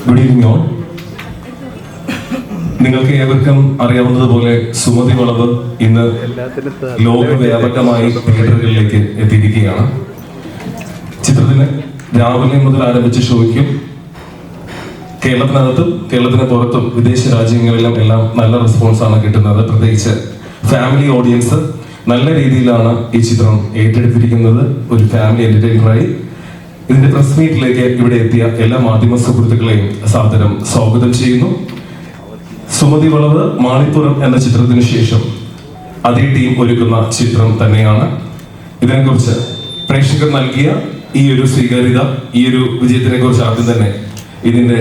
Good evening all. നിങ്ങൾക്ക് ഏവർക്കും അറിയാവുന്നതുപോലെ സുമതി വളവ് ഇന്ന് ലോകവ്യാപകമായി തിയേറ്ററുകളിലേക്ക് എത്തിയിരിക്കുകയാണ്. ചിത്രത്തിന് രാവിലെ മുതൽ ആരംഭിച്ച ഷോയ്ക്കും കേരളത്തിനകത്തും കേരളത്തിന് പുറത്തും വിദേശ രാജ്യങ്ങളിലും എല്ലാം നല്ല റെസ്പോൺസാണ് കിട്ടുന്നത്. പ്രത്യേകിച്ച് ഫാമിലി ഓഡിയൻസ് നല്ല രീതിയിലാണ് ഈ ചിത്രം ഏറ്റെടുത്തിരിക്കുന്നത്. ഒരു ഫാമിലി എന്റർടൈനറായി ഇതിന്റെ പ്രസ് മീറ്റിലേക്ക് ഇവിടെ എത്തിയ എല്ലാ മാധ്യമ സുഹൃത്തുക്കളെയും സാദരം സ്വാഗതം ചെയ്യുന്നു. സുമതി വളവ് മാളിപ്പുറം എന്ന ചിത്രത്തിന് ശേഷം അതേ ടീം ഒരുക്കുന്ന ചിത്രം തന്നെയാണ്. ഇതിനെക്കുറിച്ച് പ്രേക്ഷകർ നൽകിയ ഈ ഒരു സ്വീകാര്യത, ഈ ഒരു വിജയത്തിനെ കുറിച്ച് ആദ്യം തന്നെ ഇതിന്റെ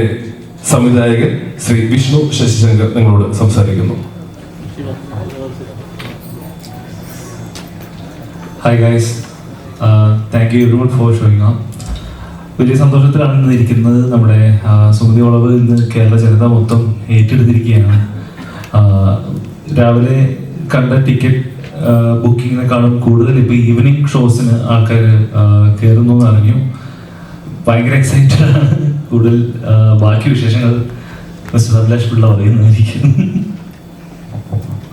സംവിധായകൻ ശ്രീ വിഷ്ണു ശശിശങ്കർ നിങ്ങളോട് സംസാരിക്കുന്നു. Hi guys, thank you everyone four showing up. വലിയ സന്തോഷത്തിലാണ് ഇന്ന് ഇരിക്കുന്നത്. നമ്മുടെ സുമതി വളവ് ഇന്ന് കേരള ജനത മൊത്തം ഏറ്റെടുത്തിരിക്കുകയാണ്. രാവിലെ കണ്ട ടിക്കറ്റ് ബുക്കിങ്ങിനെക്കാളും കൂടുതൽ ഇപ്പോൾ ഈവനിങ് ഷോസിന് ആൾക്കാർ കയറുന്നു എന്ന് അറിഞ്ഞു. ഭയങ്കര എക്സൈറ്റഡ് ആണ്. കൂടുതൽ ബാക്കി വിശേഷങ്ങൾ മിസ്റ്റർ അഭിലാഷ് പിള്ള പറയുന്നതായിരിക്കും.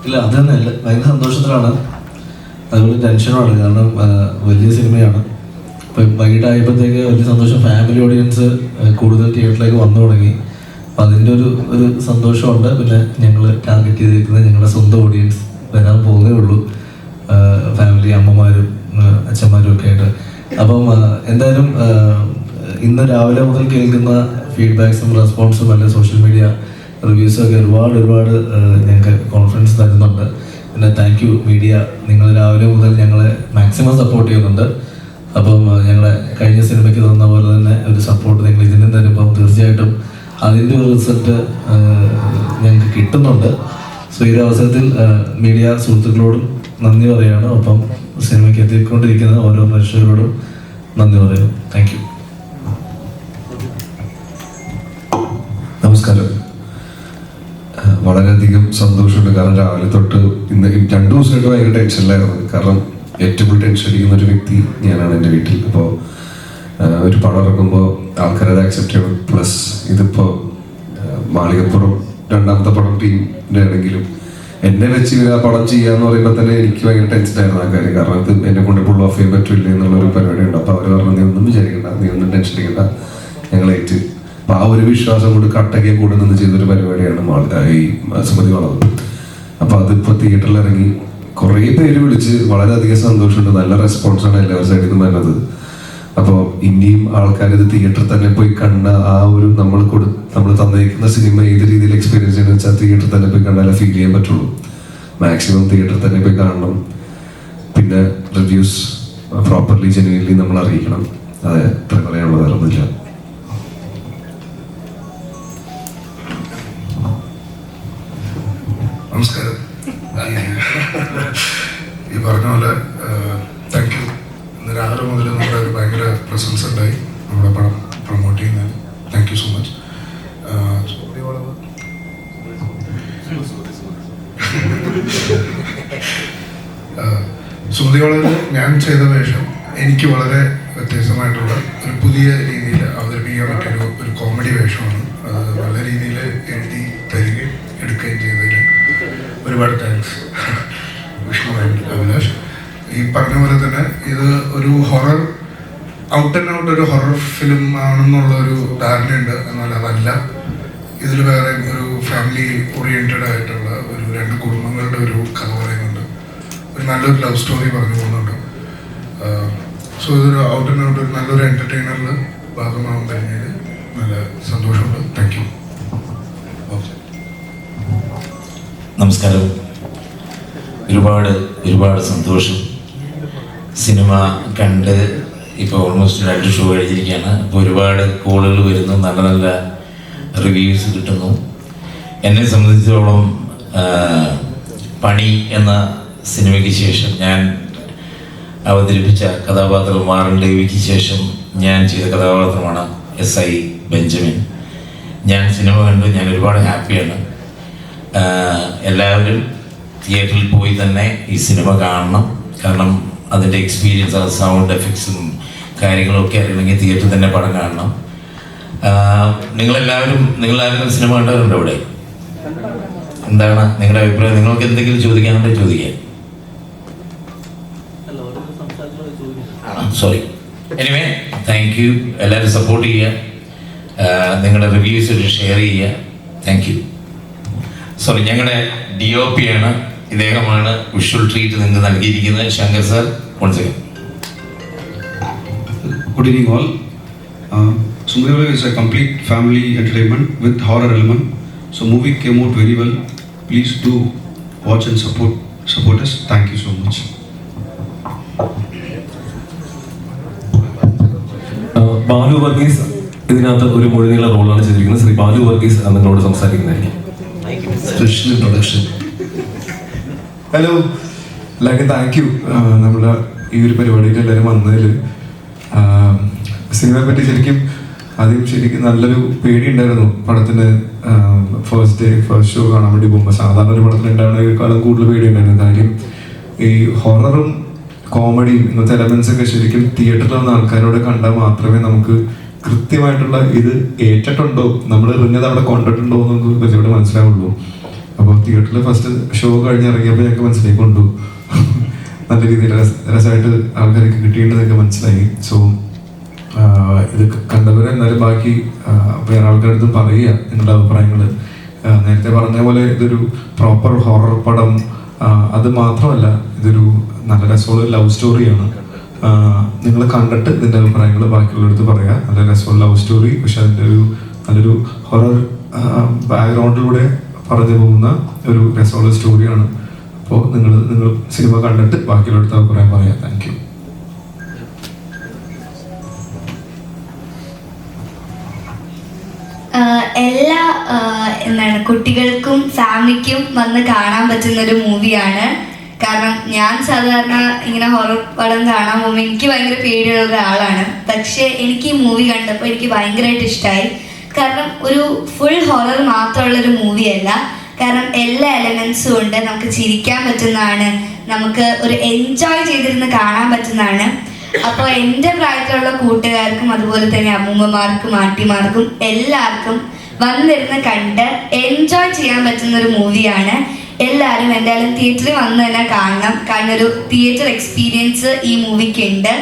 ഇല്ല, അത് തന്നെ ഭയങ്കര സന്തോഷത്തിലാണ്, അതുപോലെ ടെൻഷനുമാണ്. കാരണം വലിയ സിനിമയാണ്. ഇപ്പം വൈകിട്ടായപ്പോഴത്തേക്ക് വലിയ സന്തോഷം. ഫാമിലി ഓഡിയൻസ് കൂടുതൽ തിയേറ്ററിലേക്ക് വന്നു തുടങ്ങി. അപ്പം അതിൻ്റെ ഒരു സന്തോഷമുണ്ട്. പിന്നെ ഞങ്ങൾ ടാർഗറ്റ് ചെയ്തിരിക്കുന്നത് ഞങ്ങളുടെ സ്വന്തം ഓഡിയൻസ് വരാൻ പോകുന്നേ ഉള്ളൂ. ഫാമിലി അമ്മമാരും അച്ഛന്മാരും ഒക്കെ ആയിട്ട്. അപ്പം എന്തായാലും ഇന്ന് രാവിലെ മുതൽ കേൾക്കുന്ന ഫീഡ്ബാക്സും റെസ്പോൺസും അല്ലെങ്കിൽ സോഷ്യൽ മീഡിയ റിവ്യൂസും ഒക്കെ ഒരുപാട് ഞങ്ങൾക്ക് കോൺഫിഡൻസ് തരുന്നുണ്ട്. പിന്നെ താങ്ക് യു മീഡിയ, നിങ്ങൾ രാവിലെ മുതൽ ഞങ്ങളെ മാക്സിമം സപ്പോർട്ട് ചെയ്യുന്നുണ്ട്. അപ്പം ഞങ്ങളെ കഴിഞ്ഞ സിനിമയ്ക്ക് തന്ന പോലെ തന്നെ ഒരു സപ്പോർട്ട് നിങ്ങൾ ഇതിനും തരുമ്പം തീർച്ചയായിട്ടും അതിൻ്റെ ഒരു റിസൾട്ട് ഞങ്ങൾക്ക് കിട്ടുന്നുണ്ട്. സോ ഈ അവസരത്തിൽ മീഡിയ സുഹൃത്തുക്കളോടും നന്ദി പറയുകയാണ്. ഒപ്പം സിനിമയ്ക്ക് എത്തിക്കൊണ്ടിരിക്കുന്ന ഓരോ പ്രേക്ഷകരോടും നന്ദി പറയുന്നു. Thank you. നമസ്കാരം. വളരെയധികം സന്തോഷമുണ്ട്. കാരണം രാവിലെ തൊട്ട് ഇന്ന് 2 ദിവസമായിട്ട് ഭയങ്കര ടെൻഷനിലായിരുന്നു. കാരണം ഏറ്റവും കൂടുതൽ ടെൻഷൻ അടിക്കുന്ന ഒരു വ്യക്തി ഞാനാണ് എൻ്റെ വീട്ടിൽ. അപ്പോൾ ഒരു പടം ഇറക്കുമ്പോൾ ആൾക്കാരത് അക്സെപ്റ്റ് ചെയ്യണം. പ്ലസ് ഇതിപ്പോൾ മാളികപ്പുറം 2ാമത്തെ പടം ടീമിൻ്റെ ആണെങ്കിലും എന്നെ വെച്ച് ഇവർ ആ പടം ചെയ്യാന്ന് പറയുമ്പോൾ തന്നെ എനിക്ക് ഭയങ്കര ടെൻഷനായിരുന്നു ആ കാര്യം. കാരണം ഇത് എന്നെ കൊണ്ട് പുൾ ഓഫ് ചെയ്യാൻ പറ്റില്ല എന്നുള്ളൊരു പരിപാടിയുണ്ട്. അപ്പോൾ അവർ പറഞ്ഞു, നീ ഒന്നും വിചാരിക്കണ്ട, നീ ഒന്നും ടെൻഷൻ അടിക്കണ്ട, ഞങ്ങളേറ്റ്. അപ്പോൾ ആ ഒരു വിശ്വാസം കൊണ്ട് കട്ടയ്ക്ക് കൂടെ നിന്ന് ചെയ്തൊരു പരിപാടിയാണ് ഈ സുമതി വളവ്. അപ്പോൾ അതിപ്പോൾ തിയേറ്ററിൽ ഇറങ്ങി കുറേ പേര് വിളിച്ച് വളരെയധികം സന്തോഷമുണ്ട്. നല്ല റെസ്പോൺസാണ് എല്ലാവരും സൈഡിൽ നിന്ന് വരുന്നത്. അപ്പോൾ ഇനിയും ആൾക്കാർ ഇത് തിയേറ്ററിൽ തന്നെ പോയി കണ്ട ആ ഒരു നമ്മൾ തന്നിരിക്കുന്ന സിനിമ ഏത് രീതിയിൽ എക്സ്പീരിയൻസ് ചെയ്യണമെന്ന് വെച്ചാൽ തിയേറ്ററിൽ തന്നെ പോയി കണ്ടാലേ ഫീൽ ചെയ്യാൻ പറ്റുള്ളൂ. മാക്സിമം തിയേറ്ററിൽ തന്നെ പോയി കാണണം. പിന്നെ റിവ്യൂസ് പ്രോപ്പർലി ജെന്യുവൻലി നമ്മൾ അറിയിക്കണം. അതെ, ഇത്ര കളയാനുള്ള വേറെ ഒന്നുമില്ല. നമസ്കാരം. ഈ പറഞ്ഞ പോലെ താങ്ക് യു. ഇന്ന് രാവിലെ മുതൽ നമ്മുടെ ഒരു ഭയങ്കര പ്രസൻസ് ഉണ്ടായി നമ്മുടെ പടം പ്രൊമോട്ട് ചെയ്യുന്നതിന്. Thank you so much. Sumathi വളവ് ഞാൻ ചെയ്ത വേഷം എനിക്ക് വളരെ വ്യത്യസ്തമായിട്ടുള്ള ഒരു പുതിയ രീതിയിൽ അവതരിപ്പിക്കാൻ പറ്റിയ ഒരു കോമഡി വേഷമാണ്. അത് നല്ല രീതിയിൽ എഴുതി തരികയും എടുക്കുകയും ചെയ്തതിൽ ഒരുപാട് താങ്ക്സ് വിഷ്ണു ആൻഡ് അഭിലാഷ്. ഈ പറഞ്ഞ പോലെ തന്നെ ഇത് ഒരു ഹൊറർ ഔട്ട് ആൻഡ് ഔട്ട് ഒരു ഹൊറർ ഫിലിം ആണെന്നുള്ള ഒരു ധാരണയുണ്ട്. എന്നാൽ അതല്ല. ഇതിൽ വേറെ ഒരു ഫാമിലി ഓറിയൻറ്റഡ് ആയിട്ടുള്ള ഒരു 2 കുടുംബങ്ങളുടെ ഒരു കഥ പറയുന്നുണ്ട്. ഒരു നല്ലൊരു ലവ് സ്റ്റോറി പറഞ്ഞു പോകുന്നുണ്ട്. സോ ഇതൊരു ഔട്ട് ആൻഡ് ഔട്ട് ഒരു നല്ലൊരു എൻ്റർടൈനറിൽ ഭാഗമാകാൻ കഴിഞ്ഞതിൽ നല്ല സന്തോഷമുണ്ട്. Thank you. നമസ്കാരം. ഒരുപാട് സന്തോഷം. സിനിമ കണ്ട് ഇപ്പോൾ ഓൾമോസ്റ്റ് 2 ഷോ കഴിഞ്ഞിരിക്കുകയാണ്. അപ്പോൾ ഒരുപാട് കോളുകൾ വരുന്നു, നല്ല റിവ്യൂസ് കിട്ടുന്നു. എന്നെ സംബന്ധിച്ചിടത്തോളം പണി എന്ന സിനിമയ്ക്ക് ശേഷം ഞാൻ അവതരിപ്പിച്ച കഥാപാത്രം മാറൻ ദേവിക്ക് ശേഷം ഞാൻ ചെയ്ത കഥാപാത്രമാണ് SI ബെഞ്ചമിൻ. ഞാൻ സിനിമ കണ്ടു, ഞാൻ ഒരുപാട് ഹാപ്പിയാണ്. എല്ലാവരും തിയേറ്ററിൽ പോയി തന്നെ ഈ സിനിമ കാണണം. കാരണം അതിൻ്റെ എക്സ്പീരിയൻസ്, സൗണ്ട് എഫക്ട്സും കാര്യങ്ങളൊക്കെ അറിയണമെങ്കിൽ തിയേറ്ററിൽ തന്നെ പടം കാണണം. നിങ്ങളാരും സിനിമ കണ്ടവരുണ്ടോ ഇവിടെ? എന്താണ് നിങ്ങളുടെ അഭിപ്രായം? നിങ്ങൾക്ക് എന്തെങ്കിലും ചോദിക്കാനുണ്ടെങ്കിൽ ചോദിക്കാം. സോറി. Anyway, thank you. എല്ലാവരും സപ്പോർട്ട് ചെയ്യുക, നിങ്ങളുടെ റിവ്യൂസ് ഷെയർ ചെയ്യുക. Thank you. സോറി, ഞങ്ങളുടെ DOP ആണ്, ഇദ്ദേഹമാണ് വിഷ്വൽ ട്രീറ്റ് നിങ്ങൾക്ക് നൽകിയിരിക്കുന്നത്. Shankar sir, one second. Good evening all. Sumudivale is a complete family entertainment with horror element. So movie came out very well. Please do watch and support us. Thank you so much. Balu Varghese ഇതിനകത്ത് ഒരു മുഴുനീള റോളാണ് ചെയ്തിരിക്കുന്നത്. ശ്രീ ബാലു വർഗീസ് നിങ്ങളോട് സംസാരിക്കുന്നതായിരിക്കും. Special introduction. Hello, എല്ലാവർക്കും thank you. നമ്മുടെ ഈ ഒരു പരിപാടിയിൽ എല്ലാവരും വന്നതിൽ. സിനിമയെ പറ്റി ശരിക്കും നല്ലൊരു പേടി ഉണ്ടായിരുന്നു പടത്തിന്. ഫസ്റ്റ് ഷോ കാണാൻ വേണ്ടി പോകുമ്പോൾ സാധാരണ ഒരു പടത്തിന് ഉണ്ടാകുന്നതിനേക്കാളും കൂടുതൽ പേടി ഉണ്ടായിരുന്നു. കാര്യം ഈ ഹൊററും കോമഡിയും ഇങ്ങനത്തെ എലമെന്റ്സ് ഒക്കെ ശരിക്കും തിയേറ്ററിൽ വന്ന ആൾക്കാരോട് കണ്ടാൽ മാത്രമേ നമുക്ക് കൃത്യമായിട്ടുള്ള ഇത് ഏറ്റിട്ടുണ്ടോ, നമ്മൾ എറിഞ്ഞത് അവിടെ കൊണ്ടിട്ടുണ്ടോ എന്ന് നമുക്ക് കുറച്ചുകൂടെ മനസ്സിലാവുള്ളൂ. അപ്പോൾ തിയേറ്ററിൽ ഫസ്റ്റ് ഷോ കഴിഞ്ഞിറങ്ങിയപ്പോൾ ഞങ്ങൾക്ക് മനസ്സിലായി കൊണ്ടു നല്ല രീതിയിൽ രസമായിട്ട് ആൾക്കാർക്ക് കിട്ടിയിട്ടുണ്ടെന്നൊക്കെ മനസ്സിലായി. സോ ഇത് കണ്ടവരെന്നാലും ബാക്കി വേറെ ആൾക്കാരുടെ അടുത്ത് പറയുക നിങ്ങളുടെ അഭിപ്രായങ്ങൾ. നേരത്തെ പറഞ്ഞ പോലെ ഇതൊരു പ്രോപ്പർ ഹൊറർ പടം അത് മാത്രമല്ല, ഇതൊരു നല്ല രസമുള്ള ലവ് സ്റ്റോറിയാണ്. നിങ്ങൾ കണ്ടിട്ട് ഇതിൻ്റെ അഭിപ്രായങ്ങൾ ബാക്കിയുള്ളവരടുത്ത് പറയാം. നല്ല രസമുള്ള ലവ് സ്റ്റോറി, പക്ഷെ അതിൻ്റെ ഒരു നല്ലൊരു ഹൊറർ ബാക്ക്ഗ്രൗണ്ടിലൂടെ പറഞ്ഞു പോകുന്ന ഒരു രസമുള്ള സ്റ്റോറിയാണ്. അപ്പോൾ നിങ്ങൾ സിനിമ കണ്ടിട്ട് ബാക്കിയുള്ളവരടുത്ത് അഭിപ്രായം പറയാം. Thank you. എല്ലാ കുട്ടികൾക്കും ഫാമിലിക്കും വന്ന് കാണാൻ പറ്റുന്ന ഒരു മൂവിയാണ്. കാരണം ഞാൻ സാധാരണ ഇങ്ങനെ ഹൊറർ പടം കാണാൻ പോകുമ്പോൾ എനിക്ക് ഭയങ്കര പേടിയുള്ള ഒരാളാണ്. പക്ഷേ എനിക്ക് ഈ മൂവി കണ്ടപ്പോൾ എനിക്ക് ഭയങ്കരമായിട്ട് ഇഷ്ടമായി. കാരണം ഒരു ഫുൾ ഹൊറർ മാത്രമുള്ളൊരു മൂവിയല്ല. കാരണം എല്ലാ എലമെൻസും ഉണ്ട്. നമുക്ക് ചിരിക്കാൻ പറ്റുന്നതാണ്, നമുക്ക് ഒരു എൻജോയ് ചെയ്തിരുന്ന് കാണാൻ പറ്റുന്നതാണ്. അപ്പോൾ എൻ്റെ പ്രായത്തിലുള്ള കൂട്ടുകാർക്കും അതുപോലെ തന്നെ അമ്മൂമ്മമാർക്കും ആട്ടിമാർക്കും എല്ലാവർക്കും വന്നിരുന്ന് കണ്ട് എൻജോയ് ചെയ്യാൻ പറ്റുന്ന ഒരു മൂവിയാണ്. എല്ലാവരും എന്തായാലും തിയേറ്ററിൽ വന്ന് തന്നെ കാണണം. കാരണം ഒരു തിയേറ്റർ എക്സ്പീരിയൻസ് ഈ മൂവിക്ക് ഉണ്ട്.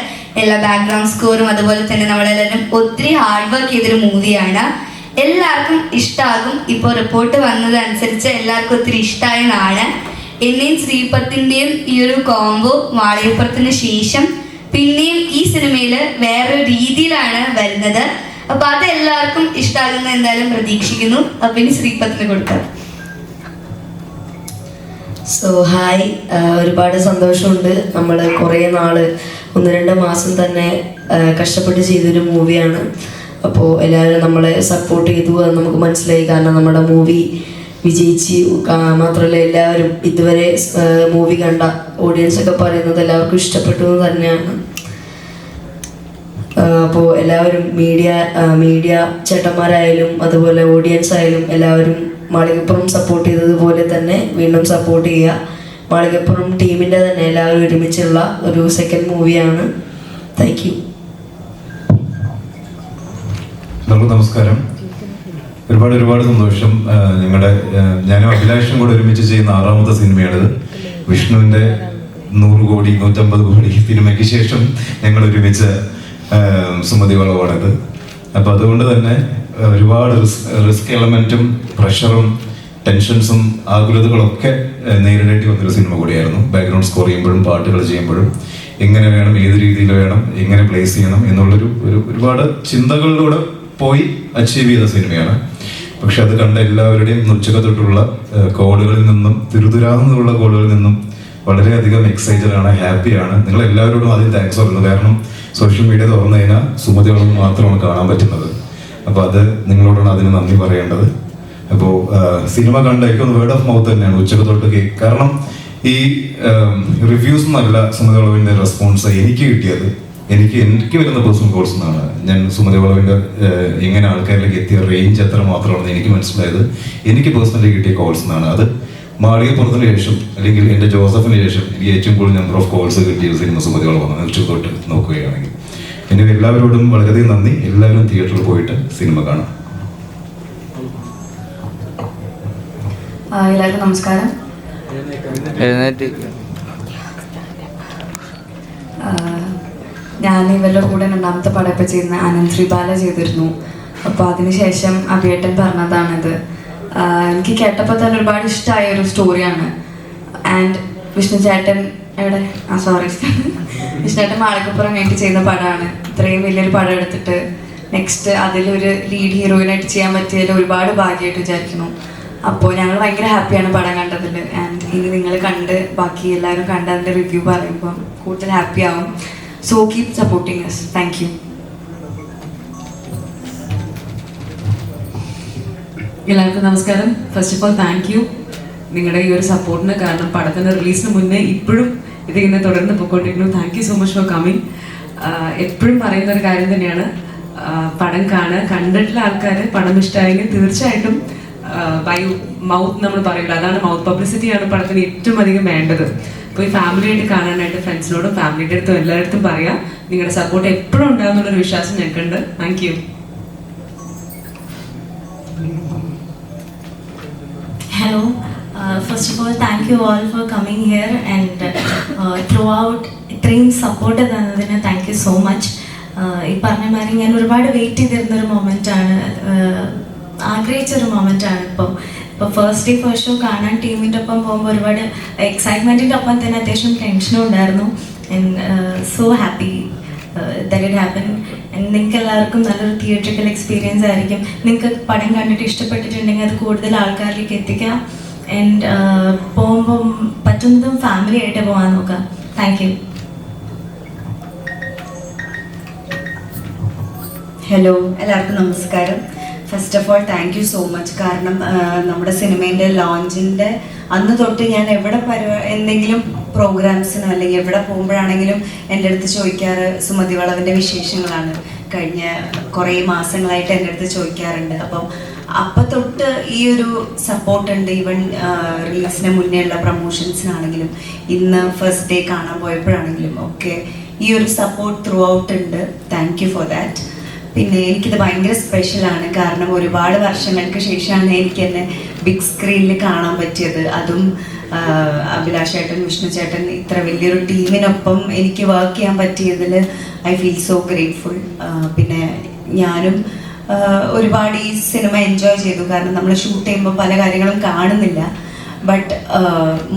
എല്ലാ ബാക്ക്ഗ്രൗണ്ട് സ്കോറും അതുപോലെ തന്നെ നമ്മളെല്ലാവരും ഒത്തിരി ഹാർഡ് വർക്ക് ചെയ്തൊരു മൂവിയാണ്. എല്ലാവർക്കും ഇഷ്ടമാകും. ഇപ്പോൾ റിപ്പോർട്ട് വന്നതനുസരിച്ച് എല്ലാവർക്കും ഒത്തിരി ഇഷ്ടമായെന്നാണ്. എന്നെയും ശ്രീപത്തിൻ്റെയും ഈ ഒരു കോംബോ മാളികപ്പുറത്തിന് ശേഷം പിന്നെയും ഈ സിനിമയിൽ വേറൊരു രീതിയിലാണ് വരുന്നത്. അപ്പൊ അത് എല്ലാവർക്കും ഇഷ്ടമാകുന്ന എന്തായാലും പ്രതീക്ഷിക്കുന്നു. അപ്പൊ ഇനി ശ്രീപത്തിന് കൊടുക്കാം. സോ ഹായ്, ഒരുപാട് സന്തോഷമുണ്ട്. നമ്മൾ കുറേ നാള് 1-2 മാസം തന്നെ കഷ്ടപ്പെട്ട് ചെയ്തൊരു മൂവിയാണ്. അപ്പോൾ എല്ലാവരും നമ്മളെ സപ്പോർട്ട് ചെയ്തു, അത് നമുക്ക് മനസ്സിലായി. കാരണം നമ്മുടെ മൂവി വിജയിച്ച് മാത്രമല്ല, എല്ലാവരും ഇതുവരെ മൂവി കണ്ട ഓഡിയൻസ് ഒക്കെ പറയുന്നത് എല്ലാവർക്കും ഇഷ്ടപ്പെട്ടു എന്ന് തന്നെയാണ്. അപ്പോൾ എല്ലാവരും മീഡിയ ചേട്ടന്മാരായാലും അതുപോലെ ഓഡിയൻസ് ആയാലും എല്ലാവരും മാളികപ്പുറം സപ്പോർട്ട് ചെയ്തതുപോലെ തന്നെ വീണ്ടും സപ്പോർട്ട് ചെയ്യുക. മാളികപ്പുറം ടീമിൻ്റെ തന്നെ എല്ലാവരും ഒരുമിച്ചുള്ള ഒരു സെക്കൻഡ് മൂവിയാണ്. Thank you. നമസ്കാരം. ഒരുപാട് സന്തോഷം. ഞാനും അഭിലാഷും കൂടെ ഒരുമിച്ച് ചെയ്യുന്ന 6ാമത്തെ സിനിമയാണിത്. വിഷ്ണുവിൻ്റെ 100 കോടി 150 കോടി സിനിമയ്ക്ക് ശേഷം ഞങ്ങൾ ഒരുമിച്ച് സുമതി വളവാണിത്. അപ്പോൾ അതുകൊണ്ട് തന്നെ ഒരുപാട് റിസ്ക് എലമെൻറ്റും പ്രഷറും ടെൻഷൻസും ആകുലതകളൊക്കെ നേരിടേണ്ടി വന്നൊരു സിനിമ കൂടിയായിരുന്നു. ബാക്ക്ഗ്രൗണ്ട് സ്കോർ ചെയ്യുമ്പോഴും പാട്ടുകൾ ചെയ്യുമ്പോഴും എങ്ങനെ വേണം, ഏത് രീതിയിൽ വേണം, എങ്ങനെ പ്ലേസ് ചെയ്യണം എന്നുള്ളൊരു ഒരുപാട് ചിന്തകളിലൂടെ പോയി അച്ചീവ് ചെയ്ത സിനിമയാണ്. പക്ഷെ അത് കണ്ട എല്ലാവരുടെയും ഉച്ചക്കത്തൊട്ടുള്ള കോളുകളിൽ നിന്നും തിരുതുരാന്നുള്ള കോളുകളിൽ നിന്നും വളരെയധികം എക്സൈറ്റഡ് ആണ്, ഹാപ്പിയാണ്. നിങ്ങൾ എല്ലാവരോടും ആദ്യം താങ്ക്സ് പറയുന്നു. കാരണം സോഷ്യൽ മീഡിയ തുറന്നു കഴിഞ്ഞാൽ സുമതികളും മാത്രമാണ് കാണാൻ പറ്റുന്നത്. അപ്പോൾ അത് നിങ്ങളോടാണ് അതിന് നന്ദി പറയേണ്ടത്. അപ്പോൾ സിനിമ കണ്ട എനിക്കൊന്ന് വേർഡ് ഓഫ് മൗത്ത് തന്നെയാണ് ഉച്ചക്കത്തൊട്ട് കേക്ക്. കാരണം ഈ റിവ്യൂസ് എന്നല്ല സുമതി വളവിൻ്റെ റെസ്പോൺസ് എനിക്ക് കിട്ടിയത്. എനിക്ക് വരുന്ന പേഴ്സണൽ കോൾസ് എന്നാണ്. ഞാൻ സുമതി വളവിൻ്റെ എങ്ങനെ ആൾക്കാരിലേക്ക് എത്തിയ റേഞ്ച് എത്ര മാത്രമാണെന്ന് എനിക്ക് മനസ്സിലായത് എനിക്ക് പേഴ്സണലി കിട്ടിയ കോൾസ് എന്നാണ്. അത് മാളികപ്പുറത്തിന് ശേഷം അല്ലെങ്കിൽ എൻ്റെ ജോസഫിന് ശേഷം എനിക്ക് ഏറ്റവും കൂടുതൽ നമ്പർ ഓഫ് കോൾസ് കിട്ടിയ സിനിമ സുമതി വളവാണ് ഉച്ചക്കത്തൊട്ട് നോക്കുകയാണെങ്കിൽ. ഇനി എല്ലാവരോടും വളരെയധികം നന്ദി. എല്ലാവരും തിയേറ്ററിൽ പോയിട്ട് സിനിമ കാണാം. എല്ലാവർക്കും നമസ്കാരം. ഞാൻ ഇവരുടെ കൂടെ രണ്ടാമത്തെ പടം ഇപ്പോൾ ചെയ്യുന്ന അനന്ത് ശ്രീബാല ചെയ്തിരുന്നു. അപ്പോൾ അതിനുശേഷം അഭിയേട്ടൻ പറഞ്ഞതാണിത്. എനിക്ക് കേട്ടപ്പോൾ തന്നെ ഒരുപാട് ഇഷ്ടമായ ഒരു സ്റ്റോറിയാണ്. ആൻഡ് വിഷ്ണു ചേട്ടൻ എവിടെ വിഷ്ണു ചേട്ടൻ മാളികപ്പുറം വേണ്ടി ചെയ്യുന്ന പടമാണ്. ഇത്രയും വലിയൊരു പടം എടുത്തിട്ട് നെക്സ്റ്റ് അതിലൊരു ലീഡ് ഹീറോയിനായിട്ട് ചെയ്യാൻ പറ്റിയതിൽ ഒരുപാട് ഭാഗ്യമായിട്ട് വിചാരിക്കുന്നു. അപ്പോൾ ഞങ്ങൾ ഭയങ്കര ഹാപ്പിയാണ് പടം കണ്ടതിൽ. ആൻഡ് ഇനി നിങ്ങൾ കണ്ട് ബാക്കി എല്ലാവരും കണ്ട് അതിൻ്റെ റിവ്യൂ പറയുമ്പോൾ കൂടുതൽ ഹാപ്പി ആവും. So keep supporting us. Thank you. എല്ലാവർക്കും നമസ്കാരം. First of all thank you നിങ്ങളുടെ ഈ ഒരു സപ്പോർട്ടിന്. കാരണം പടത്തിൻ്റെ റിലീസിന് മുന്നേ ഇപ്പോഴും ഇതിങ്ങനെ തുടർന്ന് പോയിക്കൊണ്ടിരിക്കുന്നു. Thank you so much for coming. എപ്പോഴും പറയുന്ന ഒരു കാര്യം തന്നെയാണ്, പടം കാണുക. കണ്ടിട്ടുള്ള ആൾക്കാർ പടം ഇഷ്ടമായെങ്കിൽ തീർച്ചയായിട്ടും ബൈ മൗത്ത് നമ്മൾ പറയില്ല, അതാണ് മൗത്ത് പബ്ലിസിറ്റിയാണ് പടത്തിന് ഏറ്റവും അധികം വേണ്ടത്. അപ്പോൾ ഈ ഫാമിലിയായിട്ട് കാണാനായിട്ട് ഫ്രണ്ട്സിനോടും ഫാമിലിയുടെ അടുത്തും എല്ലായിടത്തും പറയാം. നിങ്ങളുടെ സപ്പോർട്ട് എപ്പോഴും ഉണ്ടാകുന്നുള്ളൊരു വിശ്വാസം ഞങ്ങൾക്കുണ്ട്. Thank you. Hello. First of all, thank you all for coming here and throughout ഇത്രയും സപ്പോർട്ട് തന്നതിന് താങ്ക് യു സോ മച്ച്. ഈ പറഞ്ഞ മാതിരി ഞാൻ ഒരുപാട് വെയിറ്റ് ചെയ്തിരുന്നൊരു മൊമെൻ്റാണ്, ആഗ്രഹിച്ചൊരു മൊമെൻ്റാണ്. ഇപ്പോൾ ഫസ്റ്റ് ഡേ ഫസ്റ്റ് ഷോ കാണാൻ ടീമിൻ്റെ ഒപ്പം പോകുമ്പോൾ ഒരുപാട് എക്സൈറ്റ്മെൻറ്റിൻ്റെ ഒപ്പം തന്നെ അത്യാവശ്യം ടെൻഷനും ഉണ്ടായിരുന്നു. And so happy that it happened. And നിങ്ങൾക്ക് എല്ലാവർക്കും നല്ലൊരു തിയേറ്ററിക്കൽ എക്സ്പീരിയൻസ് ആയിരിക്കും. നിങ്ങൾക്ക് പടം കണ്ടിട്ട് ഇഷ്ടപ്പെട്ടിട്ടുണ്ടെങ്കിൽ അത് കൂടുതൽ ആൾക്കാരിലേക്ക് എത്തിക്കാം. ആൻഡ് പോകുമ്പം പറ്റുന്നതും ഫാമിലി ആയിട്ട് പോകാൻ നോക്കാം. Thank you. ഹലോ, എല്ലാവർക്കും നമസ്കാരം. First of all thank you so much. കാരണം നമ്മുടെ സിനിമേൻ്റെ ലോഞ്ചിൻ്റെ അന്ന് തൊട്ട് ഞാൻ എവിടെ എന്തെങ്കിലും പ്രോഗ്രാംസിനോ അല്ലെങ്കിൽ എവിടെ പോകുമ്പോഴാണെങ്കിലും എൻ്റെ അടുത്ത് ചോദിക്കാറ് സുമതി വളവിൻ്റെ വിശേഷങ്ങളാണ്. കഴിഞ്ഞ കുറേ മാസങ്ങളായിട്ട് എൻ്റെ അടുത്ത് ചോദിക്കാറുണ്ട്. അപ്പം തൊട്ട് ഈ ഒരു സപ്പോർട്ടുണ്ട്. ഈവൻ റിലീസിന് മുന്നേ ഉള്ള പ്രൊമോഷൻസിനാണെങ്കിലും ഇന്ന് ഫസ്റ്റ് ഡേ കാണാൻ പോയപ്പോഴാണെങ്കിലും ഒക്കെ ഈ ഒരു സപ്പോർട്ട് ത്രൂ ഔട്ട് ഉണ്ട്. Thank you for that. പിന്നെ എനിക്കിത് ഭയങ്കര സ്പെഷ്യലാണ്. കാരണം ഒരുപാട് വർഷങ്ങൾക്ക് ശേഷമാണ് എനിക്ക് എന്നെ ബിഗ് സ്ക്രീനിൽ കാണാൻ പറ്റിയത്. അതും അഭിലാഷ് ചേട്ടൻ, വിഷ്ണു ചേട്ടൻ, ഇത്ര വലിയൊരു ടീമിനൊപ്പം എനിക്ക് വർക്ക് ചെയ്യാൻ പറ്റിയതിൽ ഐ ഫീൽ സോ ഗ്രേറ്റ്ഫുൾ. പിന്നെ ഞാനും ഒരുപാട് ഈ സിനിമ എൻജോയ് ചെയ്തു. കാരണം നമ്മൾ ഷൂട്ട് ചെയ്യുമ്പോൾ പല കാര്യങ്ങളും കാണുന്നില്ല. ബട്ട്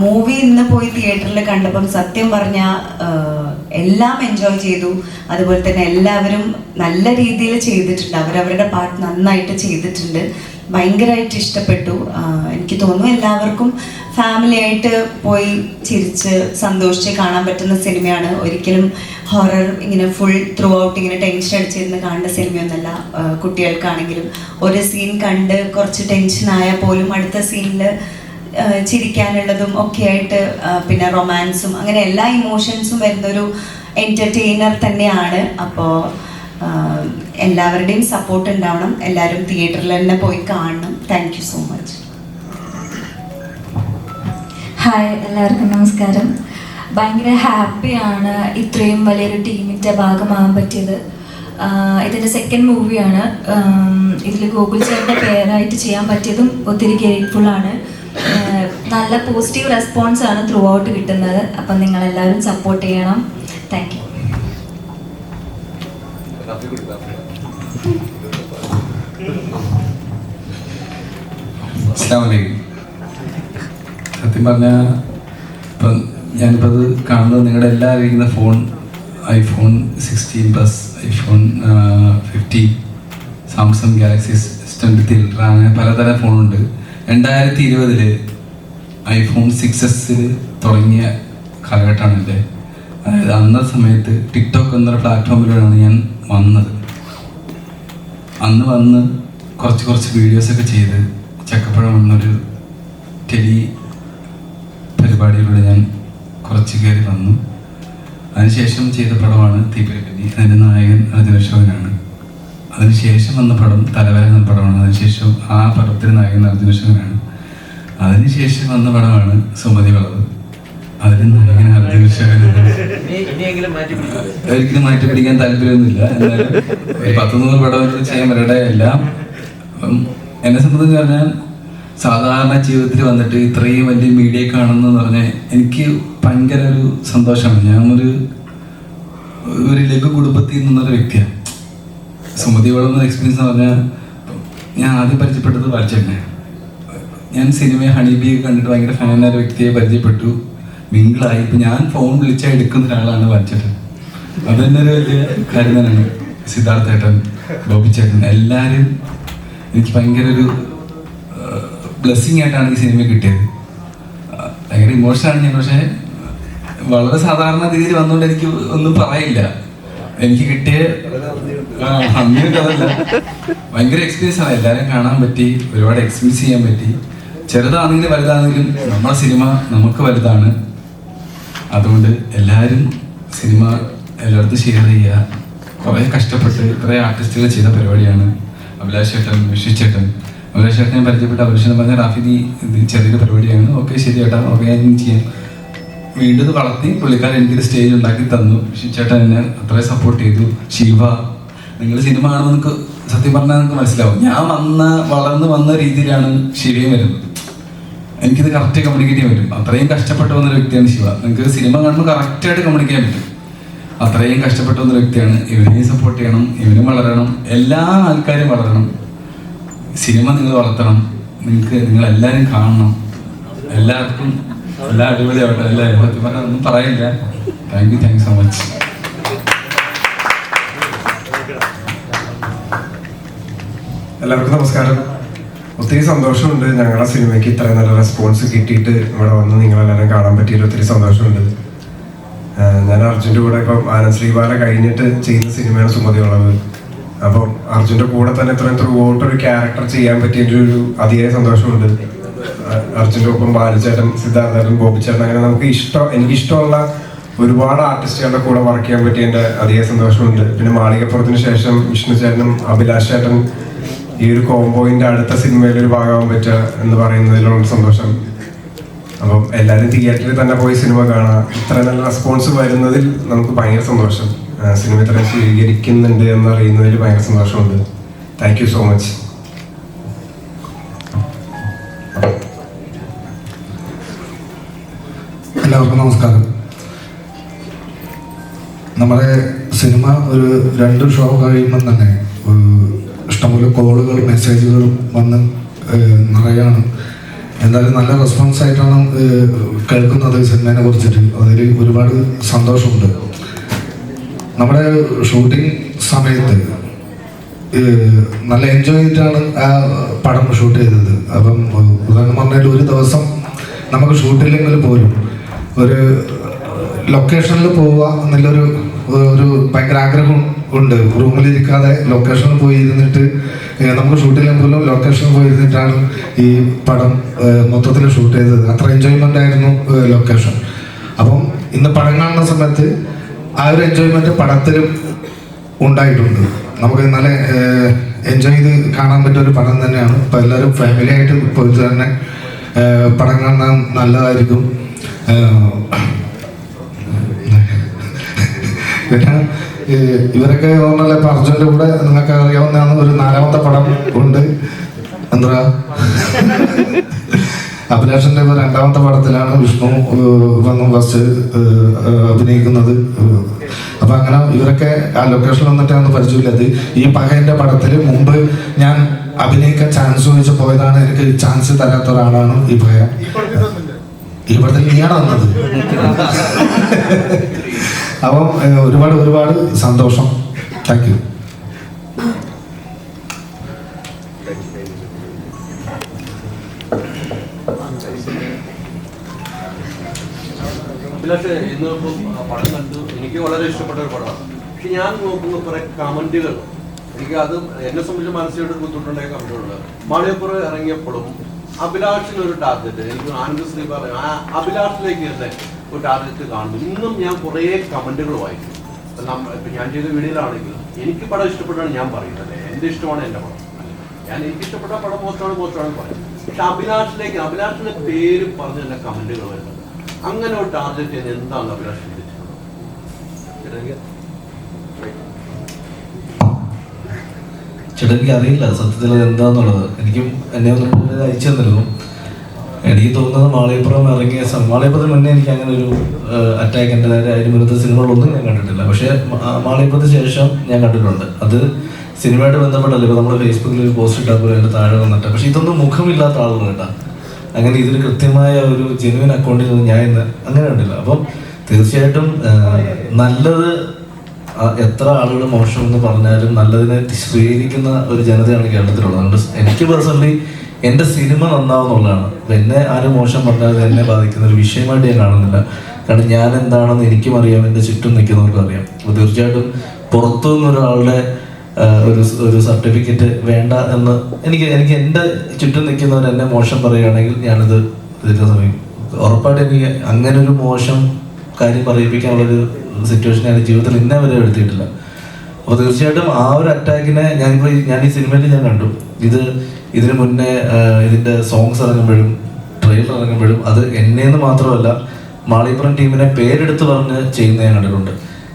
മൂവി ഇന്ന് പോയി തിയേറ്ററിൽ കണ്ടപ്പം സത്യം പറഞ്ഞാൽ എല്ലാം എൻജോയ് ചെയ്തു. അതുപോലെ തന്നെ എല്ലാവരും നല്ല രീതിയിൽ ചെയ്തിട്ടുണ്ട്. അവരവരുടെ പാർട്ട് നന്നായിട്ട് ചെയ്തിട്ടുണ്ട്. ഭയങ്കരമായിട്ട് ഇഷ്ടപ്പെട്ടു. എനിക്ക് തോന്നുന്നു എല്ലാവർക്കും ഫാമിലി ആയിട്ട് പോയി ചിരിച്ച് സന്തോഷിച്ച് കാണാൻ പറ്റുന്ന സിനിമയാണ്. ഒരിക്കലും ഹൊറർ ഇങ്ങനെ ഫുൾ ത്രൂ ഔട്ട് ഇങ്ങനെ ടെൻഷൻ അടിച്ചിരുന്ന് കാണേണ്ട സിനിമയൊന്നുമല്ല. കുട്ടികൾക്കാണെങ്കിലും ഒരു സീൻ കണ്ട് കുറച്ച് ടെൻഷനായാൽ പോലും അടുത്ത സീനിൽ ചിരിക്കാനുള്ളതും ഒക്കെ ആയിട്ട് പിന്നെ റൊമാൻസും അങ്ങനെ എല്ലാ ഇമോഷൻസും വരുന്നൊരു എൻ്റർടൈനർ തന്നെയാണ്. അപ്പോൾ എല്ലാവരുടെയും സപ്പോർട്ട് ഉണ്ടാവണം. എല്ലാവരും തിയേറ്ററിൽ തന്നെ പോയി കാണണം. Thank you so much. Hi, എല്ലാവർക്കും നമസ്കാരം. ഭയങ്കര ഹാപ്പിയാണ് ഇത്രയും വലിയൊരു ടീമിൻ്റെ ഭാഗമാകാൻ പറ്റിയത്. ഇതിൻ്റെ സെക്കൻഡ് മൂവിയാണ്. ഇതിൽ ഗോകുൽ ചേട്ടൻ്റെ പേരായിട്ട് ചെയ്യാൻ പറ്റിയതും ഒത്തിരി ഗ്രേറ്റ്ഫുള്ളാണ്. നല്ല പോസിറ്റീവ് റെസ്പോൺസാണ് ത്രൂ ഔട്ട് കിട്ടുന്നത്. അപ്പം നിങ്ങളെല്ലാവരും സപ്പോർട്ട് ചെയ്യണം. Thank you. സത്യം പറഞ്ഞാൽ ഇപ്പം ഞാനിപ്പോൾ അത് കാണുന്നത് നിങ്ങളുടെ എല്ലാവരും ഇരിക്കുന്ന phone iPhone 16+, iPhone 15, Samsung Galaxy S23 അങ്ങനെ പലതരം ഫോണുണ്ട്. 2020 iPhone 6s തുടങ്ങിയ കാലഘട്ടമാണ് എൻ്റെ. അതായത് അന്ന സമയത്ത് ടിക്ടോക്ക് എന്നൊരു പ്ലാറ്റ്ഫോമിലാണ് ഞാൻ വന്നത്. അന്ന് വന്ന് കുറച്ച് വീഡിയോസൊക്കെ ചെയ്ത് ചക്കപ്പഴം എന്നൊരു ടെലി പരിപാടിയിലൂടെ ഞാൻ കുറച്ച് കയറി വന്നു. അതിനുശേഷം ചെയ്ത പടമാണ് തീപ്പരിപ്പറ്റി. അതിൻ്റെ നായകൻ അർജുന അശോകനാണ്. അതിനുശേഷം വന്ന പടം തലവര എന്ന പടമാണ്. അതിനുശേഷം ആ പടത്തിന് നായകൻ അർജുന അശോകനാണ്. അതിനുശേഷം വന്ന പടമാണ് സുമതി വളവ്. അതിൽ നായകൻ അർജുൻ ഒരിക്കലും മാറ്റി പിടിക്കാൻ താല്പര്യമൊന്നുമില്ല. എന്നാലും ഒരു 100 പടം ചെയ്യാൻ വരട്ടെ. എല്ലാം എന്നെ സംബന്ധിച്ച് പറഞ്ഞാൽ സാധാരണ ജീവിതത്തിൽ വന്നിട്ട് ഇത്രയും വലിയ മീഡിയ കാണുന്നതെന്ന് പറഞ്ഞാൽ എനിക്ക് ഭയങ്കര ഒരു സന്തോഷമാണ്. ഞാൻ ഒരു ലഘു കുടുംബത്തിൽ നിന്നൊരു വ്യക്തിയാണ്. സുമതി വളർന്ന എക്സ്പീരിയൻസ് എന്ന് പറഞ്ഞാൽ ഞാൻ ആദ്യം പരിചയപ്പെട്ടത് വായിച്ചേട്ടനെ. ഞാൻ സിനിമയെ ഹണിബി കണ്ടിട്ട് ഭയങ്കര ഫാനായ ഒരു വ്യക്തിയെ പരിചയപ്പെട്ടു, മിങ്കിളായി. ഇപ്പം ഞാൻ ഫോൺ വിളിച്ചാൽ എടുക്കുന്ന ഒരാളാണ് വായിച്ചേട്ടൻ. അത് തന്നെ ഒരു വലിയ കാര്യം തന്നെയാണ്. സിദ്ധാർത്ഥേട്ടൻ, ബോബിച്ചേട്ടൻ, എല്ലാവരും എനിക്ക് ഭയങ്കര ഒരു ബ്ലെസ്സിങ് ആയിട്ടാണ് ഈ സിനിമ കിട്ടിയത്. ഭയങ്കര ഇമോഷനാണ് ഞാൻ. പക്ഷേ വളരെ സാധാരണ രീതിയിൽ വന്നുകൊണ്ട് എനിക്ക് ഒന്നും പറയില്ല. എനിക്ക് കിട്ടിയ അങ്ങനെയൊക്കെ അതല്ല, ഭയങ്കര എക്സ്പീരിയൻസ് ആണ്. എല്ലാവരും കാണാൻ പറ്റി, ഒരുപാട് എക്സ്പീരിയൻസ് ചെയ്യാൻ പറ്റി. ചെറുതാണെങ്കിലും വലുതാണെങ്കിലും നമ്മുടെ സിനിമ നമുക്ക് വലുതാണ്. അതുകൊണ്ട് എല്ലാവരും സിനിമ എല്ലായിടത്തും ഷെയർ ചെയ്യുക. കുറേ കഷ്ടപ്പെട്ട് കുറേ ആർട്ടിസ്റ്റുകൾ ചെയ്ത പരിപാടിയാണ്. അഭിലാഷ് ചേട്ടൻ, വിഷു ചേട്ടൻ, അഭിലാഷ് ചേട്ടനെ പരിചയപ്പെട്ട അഭിലാഷ് പറഞ്ഞ റാഫിദി ചെറിയൊരു പരിപാടിയാണ്. ഓക്കെ ശരി ചേട്ടാ, ഓക്കെ ഞാൻ ചെയ്യാം. വീണ്ടും വളർത്തി പുള്ളിക്കാരൻ എനിക്കൊരു സ്റ്റേജ് ഉണ്ടാക്കി തന്നു. ചേട്ടൻ എന്നെ അത്രയും സപ്പോർട്ട് ചെയ്തു. ശിവ, നിങ്ങൾ സിനിമ കാണുമ്പോൾ നിങ്ങൾക്ക് സത്യം പറഞ്ഞാൽ നിങ്ങൾക്ക് മനസ്സിലാവും. ഞാൻ വളർന്ന് വന്ന രീതിയിലാണ് ശിവയും വരുന്നത്. എനിക്കിത് കറക്റ്റ് കമ്മ്യൂണിക്കേറ്റ് ചെയ്യാൻ പറ്റും. അത്രയും കഷ്ടപ്പെട്ട് വന്നൊരു വ്യക്തിയാണ് ശിവ. നിങ്ങൾക്ക് സിനിമ കാണുമ്പോൾ കറക്റ്റായിട്ട് കമ്മ്യൂണിക്കേറ്റ് ചെയ്യാൻ പറ്റും. അത്രയും കഷ്ടപ്പെട്ട് വന്നൊരു വ്യക്തിയാണ്. ഇവനെയും സപ്പോർട്ട് ചെയ്യണം, ഇവനും വളരണം, എല്ലാ ആൾക്കാരും വളരണം. സിനിമ നിങ്ങൾ വളർത്തണം. നിങ്ങളെല്ലാവരും കാണണം. എല്ലാവർക്കും എല്ലാം അടിപൊളിയാവട്ടെ. എല്ലാവരും സത്യം പറഞ്ഞാൽ ഒന്നും പറയില്ല. Thank you so much. എല്ലാവർക്കും നമസ്കാരം. ഒത്തിരി സന്തോഷമുണ്ട് ഞങ്ങളുടെ സിനിമയ്ക്ക് ഇത്രയും നല്ല റെസ്പോൺസ് കിട്ടിയിട്ട് ഇവിടെ വന്ന് നിങ്ങളെല്ലാവരും കാണാൻ പറ്റിയിട്ട് ഒത്തിരി സന്തോഷമുണ്ട്. ഞാൻ അർജുൻ്റെ കൂടെ ഇപ്പം ആനന്ദ് ശ്രീബാല കഴിഞ്ഞിട്ട് ചെയ്യുന്ന സിനിമയാണ് സുമതി വളവ്. അപ്പം അർജുൻ്റെ കൂടെ തന്നെ ഇത്രയും ത്രൂഔട്ടൊരു ക്യാരക്ടർ ചെയ്യാൻ പറ്റിയതിൻ്റെ ഒരു അതിയായ സന്തോഷമുണ്ട്. അർജുൻ്റെ ഒപ്പം ബാലചേട്ടൻ, സിദ്ധാർത്ഥേട്ടൻ, ബോബിച്ചേട്ടൻ, അങ്ങനെ എനിക്കിഷ്ടമുള്ള ഒരുപാട് ആർട്ടിസ്റ്റുകളുടെ കൂടെ വർക്ക് ചെയ്യാൻ പറ്റിയതിൻ്റെ അതിയായ സന്തോഷമുണ്ട്. പിന്നെ മാളികപ്പുറത്തിന് ശേഷം വിഷ്ണു ചേട്ടനും അഭിലാഷ് ചേട്ടൻ ഈ ഒരു കോംബോയിൻ്റെ അടുത്ത സിനിമയിൽ ഒരു ഭാഗമാകാൻ പറ്റുക എന്ന് പറയുന്നതിലുള്ള സന്തോഷം. അപ്പം എല്ലാവരും തിയേറ്ററിൽ തന്നെ പോയി സിനിമ കാണാം. ഇത്ര നല്ല റെസ്പോൺസ് വരുന്നതിൽ നമുക്ക് ഭയങ്കര സന്തോഷം. സിനിമ ഇത്രയും സ്വീകരിക്കുന്നുണ്ട് എന്നറിയുന്നതിൽ ഭയങ്കര സന്തോഷമുണ്ട്. Thank you so much. എല്ലാവർക്കും നമസ്കാരം. നമ്മുടെ സിനിമ ഒരു 2 ഷോ കഴിയുമ്പം തന്നെ ഇഷ്ടംപോലെ കോളുകൾ, മെസ്സേജുകൾ വന്ന് നിറയാണ്. എന്തായാലും നല്ല റെസ്പോൺസ് ആയിട്ടാണ് കേൾക്കുന്നത് സിനിമയെ കുറിച്ചിട്ട്. അതിൽ ഒരുപാട് സന്തോഷമുണ്ട്. നമ്മുടെ ഷൂട്ടിംഗ് സമയത്ത് നല്ല എൻജോയ് ചെയ്തിട്ടാണ് ആ പടം ഷൂട്ട് ചെയ്തത്. അപ്പം ഉദാഹരണം പറഞ്ഞാൽ ഒരു ദിവസം നമുക്ക് ഷൂട്ടില്ലെങ്കിൽ പോലും ഒരു ലൊക്കേഷനിൽ പോവുക എന്നുള്ളൊരു ഭയങ്കര ആഗ്രഹം ഉണ്ട്. റൂമിലിരിക്കാതെ ലൊക്കേഷനിൽ പോയി ഇരുന്നിട്ട് നമുക്ക് ഷൂട്ടില്ലെങ്കിൽ പോലും ലൊക്കേഷനിൽ പോയി ഇരുന്നിട്ടാണ് ഈ പടം മൊത്തത്തിൽ ഷൂട്ട് ചെയ്തത്. അത്ര എൻജോയ്മെൻ്റ് ആയിരുന്നു ലൊക്കേഷൻ. അപ്പം ഇന്ന് പടം കാണുന്ന സമയത്ത് ആ ഒരു എൻജോയ്മെൻറ്റ് പടത്തിലും ഉണ്ടായിട്ടുണ്ട്. നമുക്ക് നല്ല എൻജോയ് ചെയ്ത് കാണാൻ പറ്റിയ ഒരു പടം തന്നെയാണ്. അപ്പോൾ എല്ലാവരും ഫാമിലി ആയിട്ട് പോയിട്ട് തന്നെ പടം കാണാൻ നല്ലതായിരിക്കും. പിന്നെ ഇവരൊക്കെ പറഞ്ഞാൽ ഇപ്പം അർജുൻ്റെ കൂടെ നിങ്ങൾക്ക് അറിയാവുന്നതാണ് ഒരു 4ാമത്തെ പടം ഉണ്ട്. എന്താ അഭിലാഷിൻ്റെ 2ാമത്തെ പടത്തിലാണ് വിഷ്ണു വന്ന് ഫസ്റ്റ് അഭിനയിക്കുന്നത്. അപ്പം അങ്ങനെ ഇവരൊക്കെ ആ ലൊക്കേഷനിൽ വന്നിട്ടാണ് പരിചയമില്ലത്. ഈ പകയൻ്റെ പടത്തിൽ മുമ്പ് ഞാൻ അഭിനയിക്കാൻ ചാൻസ് ചോദിച്ചു പോയതാണ്. എനിക്ക് ചാൻസ് തരാത്ത ഒരാളാണ് ഈ പക. ഈ പടത്തിൽ നീയാണ് വന്നത്. അപ്പം ഒരുപാട് സന്തോഷം. Thank you. അഭിലാഷ്, ഇന്ന് പടം കണ്ടു. എനിക്ക് വളരെ ഇഷ്ടപ്പെട്ട ഒരു പടമാണ്. പക്ഷെ ഞാൻ നോക്കുന്ന കുറെ കമന്റുകൾ എനിക്ക് അത് എന്നെ സംബന്ധിച്ച് മനസ്സിലായിട്ട് ബുദ്ധിമുട്ടുണ്ടായ കമന്റുകളുണ്ട്. മാളികപ്പുറം ഇറങ്ങിയപ്പോഴും അഭിലാഷിനൊരു ടാർഗറ്റ്, എനിക്ക് ആനന്ദ് ശ്രീബാല അഭിലാഷിലേക്ക് തന്നെ ഒരു ടാർഗറ്റ് കാണുന്നു. ഇന്നും ഞാൻ കുറേ കമന്റുകൾ വായിക്കും. ഇപ്പം ഞാൻ ചെയ്ത വീഡിയോയിലാണെങ്കിൽ എനിക്ക് പടം ഇഷ്ടപ്പെട്ടാണ് ഞാൻ പറയുന്നത്. എൻ്റെ ഇഷ്ടമാണ് എൻ്റെ പടം. എനിക്ക് ഇഷ്ടപ്പെട്ട പടം മോശമാണ് പറയും. പക്ഷെ അഭിലാഷിന്റെ പേര് പറഞ്ഞ് തന്നെ കമന്റുകൾ വരുന്നത്. അങ്ങനെ ഒരു ടാർഗറ്റ് ചെയ്യുന്നത് എന്താണ് അഭിലാഷ് ചിന്തിച്ചിട്ടുള്ളത്? ചേട്ടാ എനിക്ക് അറിയില്ല സത്യത്തിൽ അത് എന്താന്നുള്ളത്. എനിക്കും എന്നെ ഒന്നും അയച്ചു തന്നിരുന്നു. എനിക്ക് തോന്നുന്നത് മാളികപ്പുറം ഇറങ്ങിയ മാളികപ്പുറത്തിന് മുന്നേ എനിക്ക് അങ്ങനെ ഒരു അറ്റാക്ക് എൻ്റെ അതിന് മുന്നത്തെ സിനിമകളൊന്നും ഞാൻ കണ്ടിട്ടില്ല. പക്ഷേ മാളികപ്പുറത്തിന് ശേഷം ഞാൻ കണ്ടിട്ടുണ്ട്. അത് സിനിമയായിട്ട് ബന്ധപ്പെട്ടല്ലേ. ഇപ്പോൾ നമ്മൾ ഫേസ്ബുക്കിൽ ഒരു പോസ്റ്റ് ഇട്ടാൽ പോലും അതിൻ്റെ താഴെ വന്നിട്ട്. പക്ഷെ ഇതൊന്നും മുഖമില്ലാത്ത ആളുകൾ കേട്ടാ. അങ്ങനെ ഇതിന് കൃത്യമായ ഒരു ജെന്യുവൻ അക്കൗണ്ടിൽ നിന്ന് ഞാൻ ഇന്ന് അങ്ങനെ കണ്ടില്ല. അപ്പം തീർച്ചയായിട്ടും നല്ലത് എത്ര ആളുകൾ മോശമെന്ന് പറഞ്ഞാലും നല്ലതിനെ സ്വീകരിക്കുന്ന ഒരു ജനതയാണ് കേരളത്തിലുള്ളത്. അതുകൊണ്ട് എനിക്ക് പേഴ്സണലി എൻ്റെ സിനിമ നന്നാവുന്നുള്ളതാണ്. എന്നെ ആരും മോശം പറഞ്ഞാൽ എന്നെ ബാധിക്കുന്ന ഒരു വിഷയമായിട്ട് ഞാൻ കാണുന്നില്ല. കാരണം ഞാൻ എന്താണെന്ന് എനിക്കും അറിയാം, എൻ്റെ ചുറ്റും നിൽക്കുന്നവർക്കും അറിയാം. അപ്പോൾ തീർച്ചയായിട്ടും പുറത്തു നിന്നൊരാളുടെ ഒരു സർട്ടിഫിക്കറ്റ് വേണ്ട എന്ന് എനിക്ക് എൻ്റെ ചുറ്റും നിൽക്കുന്നവർ എന്നെ മോശം പറയുകയാണെങ്കിൽ ഞാനത് ഇതിൻ്റെ സമയം ഉറപ്പായിട്ട് എനിക്ക് അങ്ങനെ ഒരു മോശം കാര്യം പറയിപ്പിക്കാനുള്ളൊരു സിറ്റുവേഷൻ ഞാൻ ജീവിതത്തിൽ ഇന്നേ വരെ എടുത്തിട്ടില്ല. അപ്പോൾ തീർച്ചയായിട്ടും ആ ഒരു അറ്റാക്കിനെ ഞാൻ ഈ സിനിമയിൽ ഞാൻ കണ്ടു. ഇതിന് മുന്നേ ഇതിൻ്റെ സോങ്സ് ഇറങ്ങുമ്പോഴും ട്രെയിലർ ഇറങ്ങുമ്പോഴും അത് എന്നെന്ന് മാത്രമല്ല മാളികപ്പുറം ടീമിനെ പേരെടുത്ത് പറഞ്ഞ് ചെയ്യുന്ന ഞാൻ കണ്ടിട്ടുണ്ട്.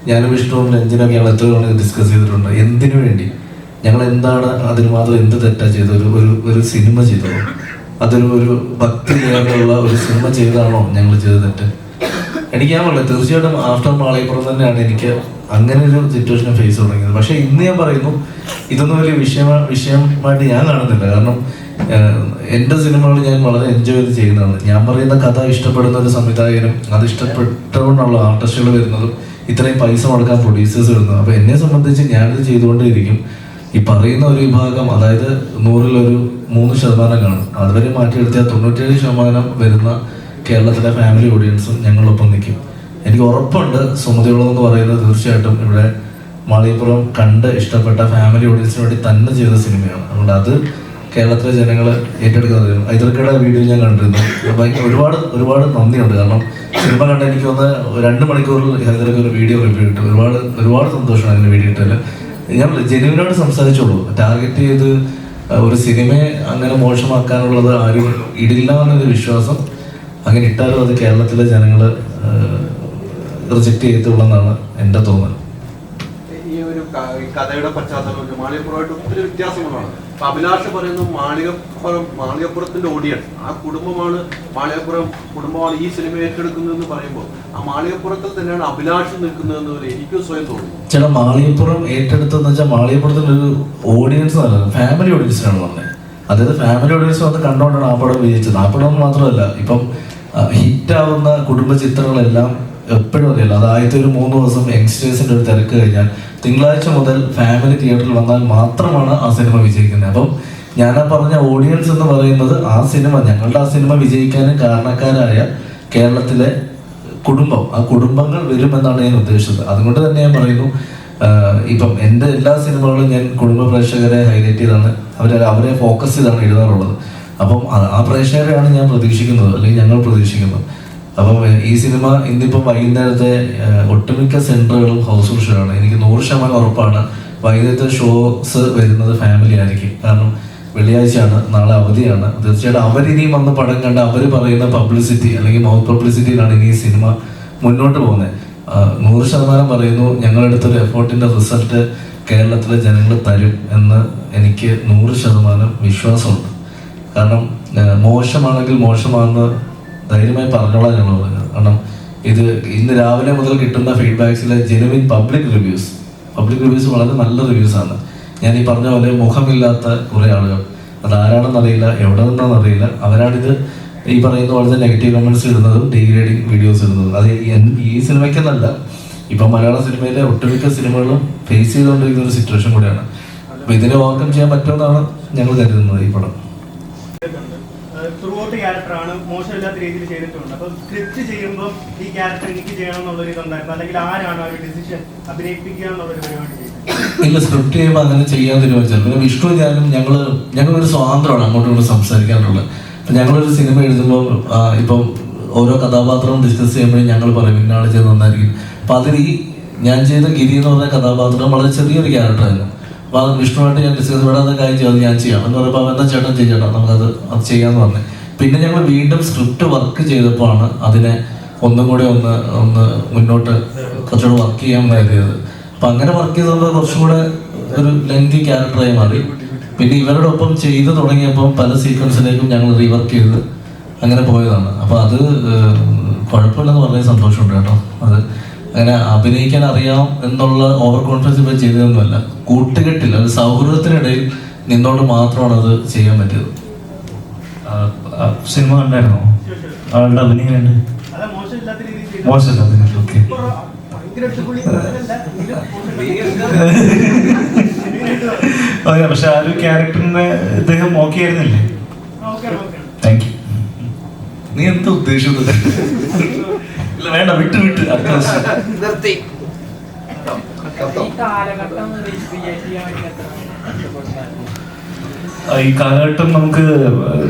ഞാനും വിഷ്ണുവും രഞ്ജനൊക്കെ ഞങ്ങൾ എത്ര തവണ ഡിസ്കസ് ചെയ്തിട്ടുണ്ട്. എന്തിനു വേണ്ടി ഞങ്ങൾ എന്താണ് അതിന് മാത്രം എന്ത് തെറ്റാ ചെയ്തത്? ഒരു സിനിമ ചെയ്തതോ? ഒരു ഭക്തി ചെയ്യാനുള്ള ഒരു സിനിമ ചെയ്താണോ ഞങ്ങൾ ചെയ്ത തെറ്റ്? എനിക്ക് ഞാൻ പറയാം തീർച്ചയായിട്ടും ആഫ്റ്റർ മാളികപ്പുറം തന്നെയാണ് എനിക്ക് അങ്ങനെ ഒരു സിറ്റുവേഷൻ ഫേസ് തുടങ്ങിയത്. പക്ഷെ ഇന്ന് ഞാൻ പറയുന്നു ഇതൊന്നും വലിയ വിഷയമായിട്ട് ഞാൻ കാണുന്നില്ല. കാരണം എൻ്റെ സിനിമകൾ ഞാൻ വളരെ എൻജോയ് ചെയ്ത് ചെയ്യുന്നതാണ്. ഞാൻ പറയുന്ന കഥ ഇഷ്ടപ്പെടുന്ന ഒരു സംവിധായകനും അത് ഇഷ്ടപ്പെട്ടുകൊണ്ടുള്ള ആർട്ടിസ്റ്റുകൾ വരുന്നതും ഇത്രയും പൈസ മുടക്കാൻ പ്രൊഡ്യൂസേഴ്സ് വരുന്നത്. അപ്പോൾ എന്നെ സംബന്ധിച്ച് ഞാനിത് ചെയ്തുകൊണ്ടേയിരിക്കും. ഈ പറയുന്ന ഒരു വിഭാഗം, അതായത് 100-ൽ 3% കാണും. അതുവരെ മാറ്റിയെടുത്തിയാൽ 97% വരുന്ന കേരളത്തിലെ ഫാമിലി ഓഡിയൻസും ഞങ്ങളൊപ്പം നിൽക്കും. എനിക്ക് ഉറപ്പുണ്ട് സുമതിയോളം എന്ന് പറയുന്നത് തീർച്ചയായിട്ടും ഇവിടെ മാളികപ്പുറം കണ്ട് ഇഷ്ടപ്പെട്ട ഫാമിലി ഓഡിയൻസിന് വേണ്ടി തന്നെ ചെയ്ത സിനിമയാണ്. അതുകൊണ്ട് അത് കേരളത്തിലെ ജനങ്ങൾ ഏറ്റെടുക്കുന്നത്. ഹൈദർക്കയുടെ വീഡിയോ ഞാൻ കണ്ടിരുന്നു. ഒരുപാട് നന്ദിയുണ്ട്. കാരണം സിനിമ കണ്ട എനിക്ക് ഒന്ന് 2 മണിക്കൂറിൽ ഹൈദർക്ക ഒരു വീഡിയോ റിവ്യൂ ഇട്ടു. ഒരുപാട് സന്തോഷമാണ് അതിൻ്റെ വീഡിയോ ഇട്ടതിൽ. ഞാൻ ജെന്യുവിനോട് സംസാരിച്ചോളൂ. ടാർഗറ്റ് ചെയ്ത് ഒരു സിനിമയെ അങ്ങനെ മോശമാക്കാനുള്ളത് ആരും ഇടില്ല എന്നൊരു വിശ്വാസം. അങ്ങനെ ഇട്ടാലും അത് കേരളത്തിലെ ജനങ്ങൾ റിജക്റ്റ് ചെയ്തിട്ടുള്ളതാണ് എൻ്റെ തോന്നൽ. ഈ ഒരു കഥയുടെ പശ്ചാത്തലം മാളികപ്പുറമായിട്ട് ഒത്തിരി വ്യത്യാസങ്ങളാണ്. അപ്പൊ അഭിലാഷ് പറയുന്നു മാളികപ്പുറത്തിന്റെ ഓഡിയൻസ് ആ കുടുംബമാണ്, മാളികപ്പുറം കുടുംബമാണ് ഈ സിനിമ ഏറ്റെടുക്കുന്നതെന്ന് പറയുമ്പോൾ ആ മാളികപ്പുറത്തിൽ തന്നെയാണ് അഭിലാഷ് നിൽക്കുന്നതെന്ന് എനിക്ക് സ്വയം തോന്നുന്നു. ചേട്ടാ മാളികപ്പുറം ഏറ്റെടുത്തെന്ന് വെച്ചാൽ മാളികപ്പുറത്തിന്റെ ഒരു ഓഡിയൻസ് നല്ലത് ഫാമിലി ഓഡിയൻസിനാണ് പറഞ്ഞത്. അതായത് ഫാമിലി ഓഡിയൻസ് വന്ന് കണ്ടുകൊണ്ടാണ് ആ പടം വിജയിച്ചത്. ആ പടം മാത്രമല്ല, ഇപ്പം ഹിറ്റാവുന്ന കുടുംബ ചിത്രങ്ങളെല്ലാം എപ്പോഴും അറിയില്ല. അത് ആദ്യത്തെ ഒരു 3 ദിവസം യങ്സ്റ്റേഴ്സിന്റെ ഒരു തിരക്ക് കഴിഞ്ഞാൽ തിങ്കളാഴ്ച മുതൽ ഫാമിലി തിയേറ്ററിൽ വന്നാൽ മാത്രമാണ് ആ സിനിമ വിജയിക്കുന്നത്. അപ്പം ഞാൻ പറഞ്ഞ ഓഡിയൻസ് എന്ന് പറയുന്നത് ഞങ്ങളുടെ ആ സിനിമ വിജയിക്കാനും കാരണക്കാരായ കേരളത്തിലെ കുടുംബം, ആ കുടുംബങ്ങൾ വരുമെന്നാണ് ഞാൻ ഉദ്ദേശിച്ചത്. അതുകൊണ്ട് തന്നെ ഞാൻ പറയുന്നു, ഇപ്പം എൻ്റെ എല്ലാ സിനിമകളും ഞാൻ കുടുംബ പ്രേക്ഷകരെ ഹൈലൈറ്റ് ചെയ്താണ്, അവരെ ഫോക്കസ് ചെയ്താണ് എഴുതാറുള്ളത്. അപ്പം ആ പ്രേക്ഷകരെയാണ് ഞാൻ പ്രതീക്ഷിക്കുന്നത്, അല്ലെങ്കിൽ ഞങ്ങൾ പ്രതീക്ഷിക്കുന്നത്. അപ്പം ഈ സിനിമ ഇന്നിപ്പം വൈകുന്നേരത്തെ ഒട്ടുമിക്ക സെൻറ്ററുകളും ഹൗസ്ഫുൾ ഷോ ആണ്. എനിക്ക് 100% ഉറപ്പാണ് വൈകുന്നേരത്തെ ഷോസ് വരുന്നത് ഫാമിലി ആയിരിക്കും. കാരണം വെള്ളിയാഴ്ചയാണ്, നാളെ അവധിയാണ്. തീർച്ചയായിട്ടും അവരിനിയും വന്ന് പടം കണ്ട് അവർ പറയുന്ന പബ്ലിസിറ്റി അല്ലെങ്കിൽ മൗത്ത് പബ്ലിസിറ്റിയിലാണ് ഇനി ഈ സിനിമ മുന്നോട്ട് പോകുന്നത്. 100% പറയുന്നു, ഞങ്ങളെടുത്തൊരു എഫേർട്ടിൻ്റെ റിസൾട്ട് കേരളത്തിലെ ജനങ്ങൾ തരും എന്ന് എനിക്ക് 100% വിശ്വാസമുണ്ട്. കാരണം മോശമാണെങ്കിൽ മോശമാണെന്ന് ധൈര്യമായി പറഞ്ഞോളാം ഞങ്ങൾ പറഞ്ഞത്. കാരണം ഇത് ഇന്ന് രാവിലെ മുതൽ കിട്ടുന്ന ഫീഡ്ബാക്സിലെ ജെനുവിൻ പബ്ലിക് റിവ്യൂസ് വളരെ നല്ല റിവ്യൂസാണ്. ഞാൻ ഈ പറഞ്ഞ പോലെ മുഖമില്ലാത്ത കുറേ ആളുകൾ, അതാരാണെന്നറിയില്ല, എവിടെ നിന്നാണെന്നറിയില്ല, അവരാണിത് ഈ പറയുന്ന പോലെ നെഗറ്റീവ് കമൻറ്റ്സ് ഇടുന്നതും ഡീഗ്രേഡിങ് വീഡിയോസ് ഇടുന്നതും. അത് ഈ സിനിമയ്ക്കെന്നല്ല, ഇപ്പം മലയാള സിനിമയിലെ ഒട്ടുമിക്ക സിനിമകളും ഫേസ് ചെയ്തുകൊണ്ടിരിക്കുന്ന ഒരു സിറ്റുവേഷൻ കൂടിയാണ്. അപ്പോൾ ഇതിനെ ഓവർകം ചെയ്യാൻ പറ്റുമെന്നാണ് ഞങ്ങൾ കരുതുന്നത്. ഈ പടം ത്രൂ ഔട്ട് ക്യാരക്ടറാണ്, മോശമില്ലാത്ത രീതിയിൽ ചെയ്തിട്ടുണ്ട്. അപ്പം സ്ക്രിപ്റ്റ് ചെയ്യുമ്പോൾ ഈ ക്യാരക്ടർ എനിക്ക് ചെയ്യണം എന്നുള്ളൊരു ഇതുണ്ടായിരുന്നു, അല്ലെങ്കിൽ ആരാണ് ആ ഒരു ഡിസിഷൻ അഭിനയിപ്പിക്കുക എന്നുള്ളൊരു പരിപാടി ചെയ്തത്? ഇല്ല, സ്ക്രിപ്റ്റ് ചെയ്യുമ്പോൾ അങ്ങനെ ചെയ്യാൻ തീരുമാനിച്ചത്. പിന്നെ വിഷ്ണു ഞാനും ഞങ്ങളൊരു സ്വാതന്ത്ര്യമാണ് അങ്ങോട്ടും ഇങ്ങോട്ടും സംസാരിക്കാനുള്ളത്. അപ്പം ഞങ്ങളൊരു സിനിമ എഴുതുമ്പോൾ ഇപ്പം ഓരോ കഥാപാത്രവും ഡിസ്കസ് ചെയ്യുമ്പോഴും ഞങ്ങൾ പറയും ഇന്നാൾ ചെയ്ത് നന്നായിരിക്കും. അപ്പം അതിൽ ഞാൻ ചെയ്ത ഗിരി എന്ന് പറഞ്ഞ കഥാപാത്രം വളരെ ചെറിയൊരു ക്യാരക്ടറായിരുന്നു. അപ്പോൾ അത് വിഷ്ണുവായിട്ട് ഞാൻ ഡിസ്കസ് വേണ്ട കാര്യം ചെയ്യും, അത് ഞാൻ ചെയ്യാം എന്ന് പറയുമ്പോൾ എന്താ ചേട്ടൻ ചെയ്യണം, നമുക്കത് ചെയ്യാമെന്ന് പറഞ്ഞു. പിന്നെ ഞങ്ങൾ വീണ്ടും സ്ക്രിപ്റ്റ് വർക്ക് ചെയ്തപ്പോഴാണ് അതിനെ ഒന്നും കൂടി ഒന്ന് മുന്നോട്ട് കുറച്ചുകൂടെ വർക്ക് ചെയ്യാൻ കരുതിയത്. അപ്പം അങ്ങനെ വർക്ക് ചെയ്തുകൊണ്ട് കുറച്ചും കൂടെ ഒരു ലെങ്തി ക്യാരക്ടറായി മാറി. പിന്നെ ഇവരുടെ ഒപ്പം ചെയ്ത് തുടങ്ങിയപ്പം പല സീക്വൻസിലേക്കും ഞങ്ങൾ റീവർക്ക് ചെയ്ത് അങ്ങനെ പോയതാണ്. അപ്പോൾ അത് കുഴപ്പമില്ലെന്ന് വളരെ സന്തോഷമുണ്ട് കേട്ടോ. അത് അങ്ങനെ അഭിനയിക്കാൻ അറിയാം എന്നുള്ള ഓവർ കോൺഫിഡൻസ് ഇപ്പോൾ ചെയ്തതൊന്നുമല്ല, കൂട്ടുകെട്ടിൽ ഒരു സൗഹൃദത്തിനിടയിൽ നിന്നുകൊണ്ട് മാത്രമാണ് അത് ചെയ്യാൻ പറ്റിയത്. സിനിമ കണ്ടായിരുന്നോ? ആളുടെ അഭിനയം കണ്ട് മോശമില്ല. ഓക്കെ, പക്ഷെ ആ ഒരു ക്യാരക്ടറിനെ ഇദ്ദേഹം ഓക്കെ ആയിരുന്നില്ലേ? Thank you. നീ എന്താ ഉദ്ദേശിച്ചത്? ഇല്ല വേണ്ട, വിട്ട് അടുത്ത നിർത്തി. ഈ കാലഘട്ടം നമുക്ക്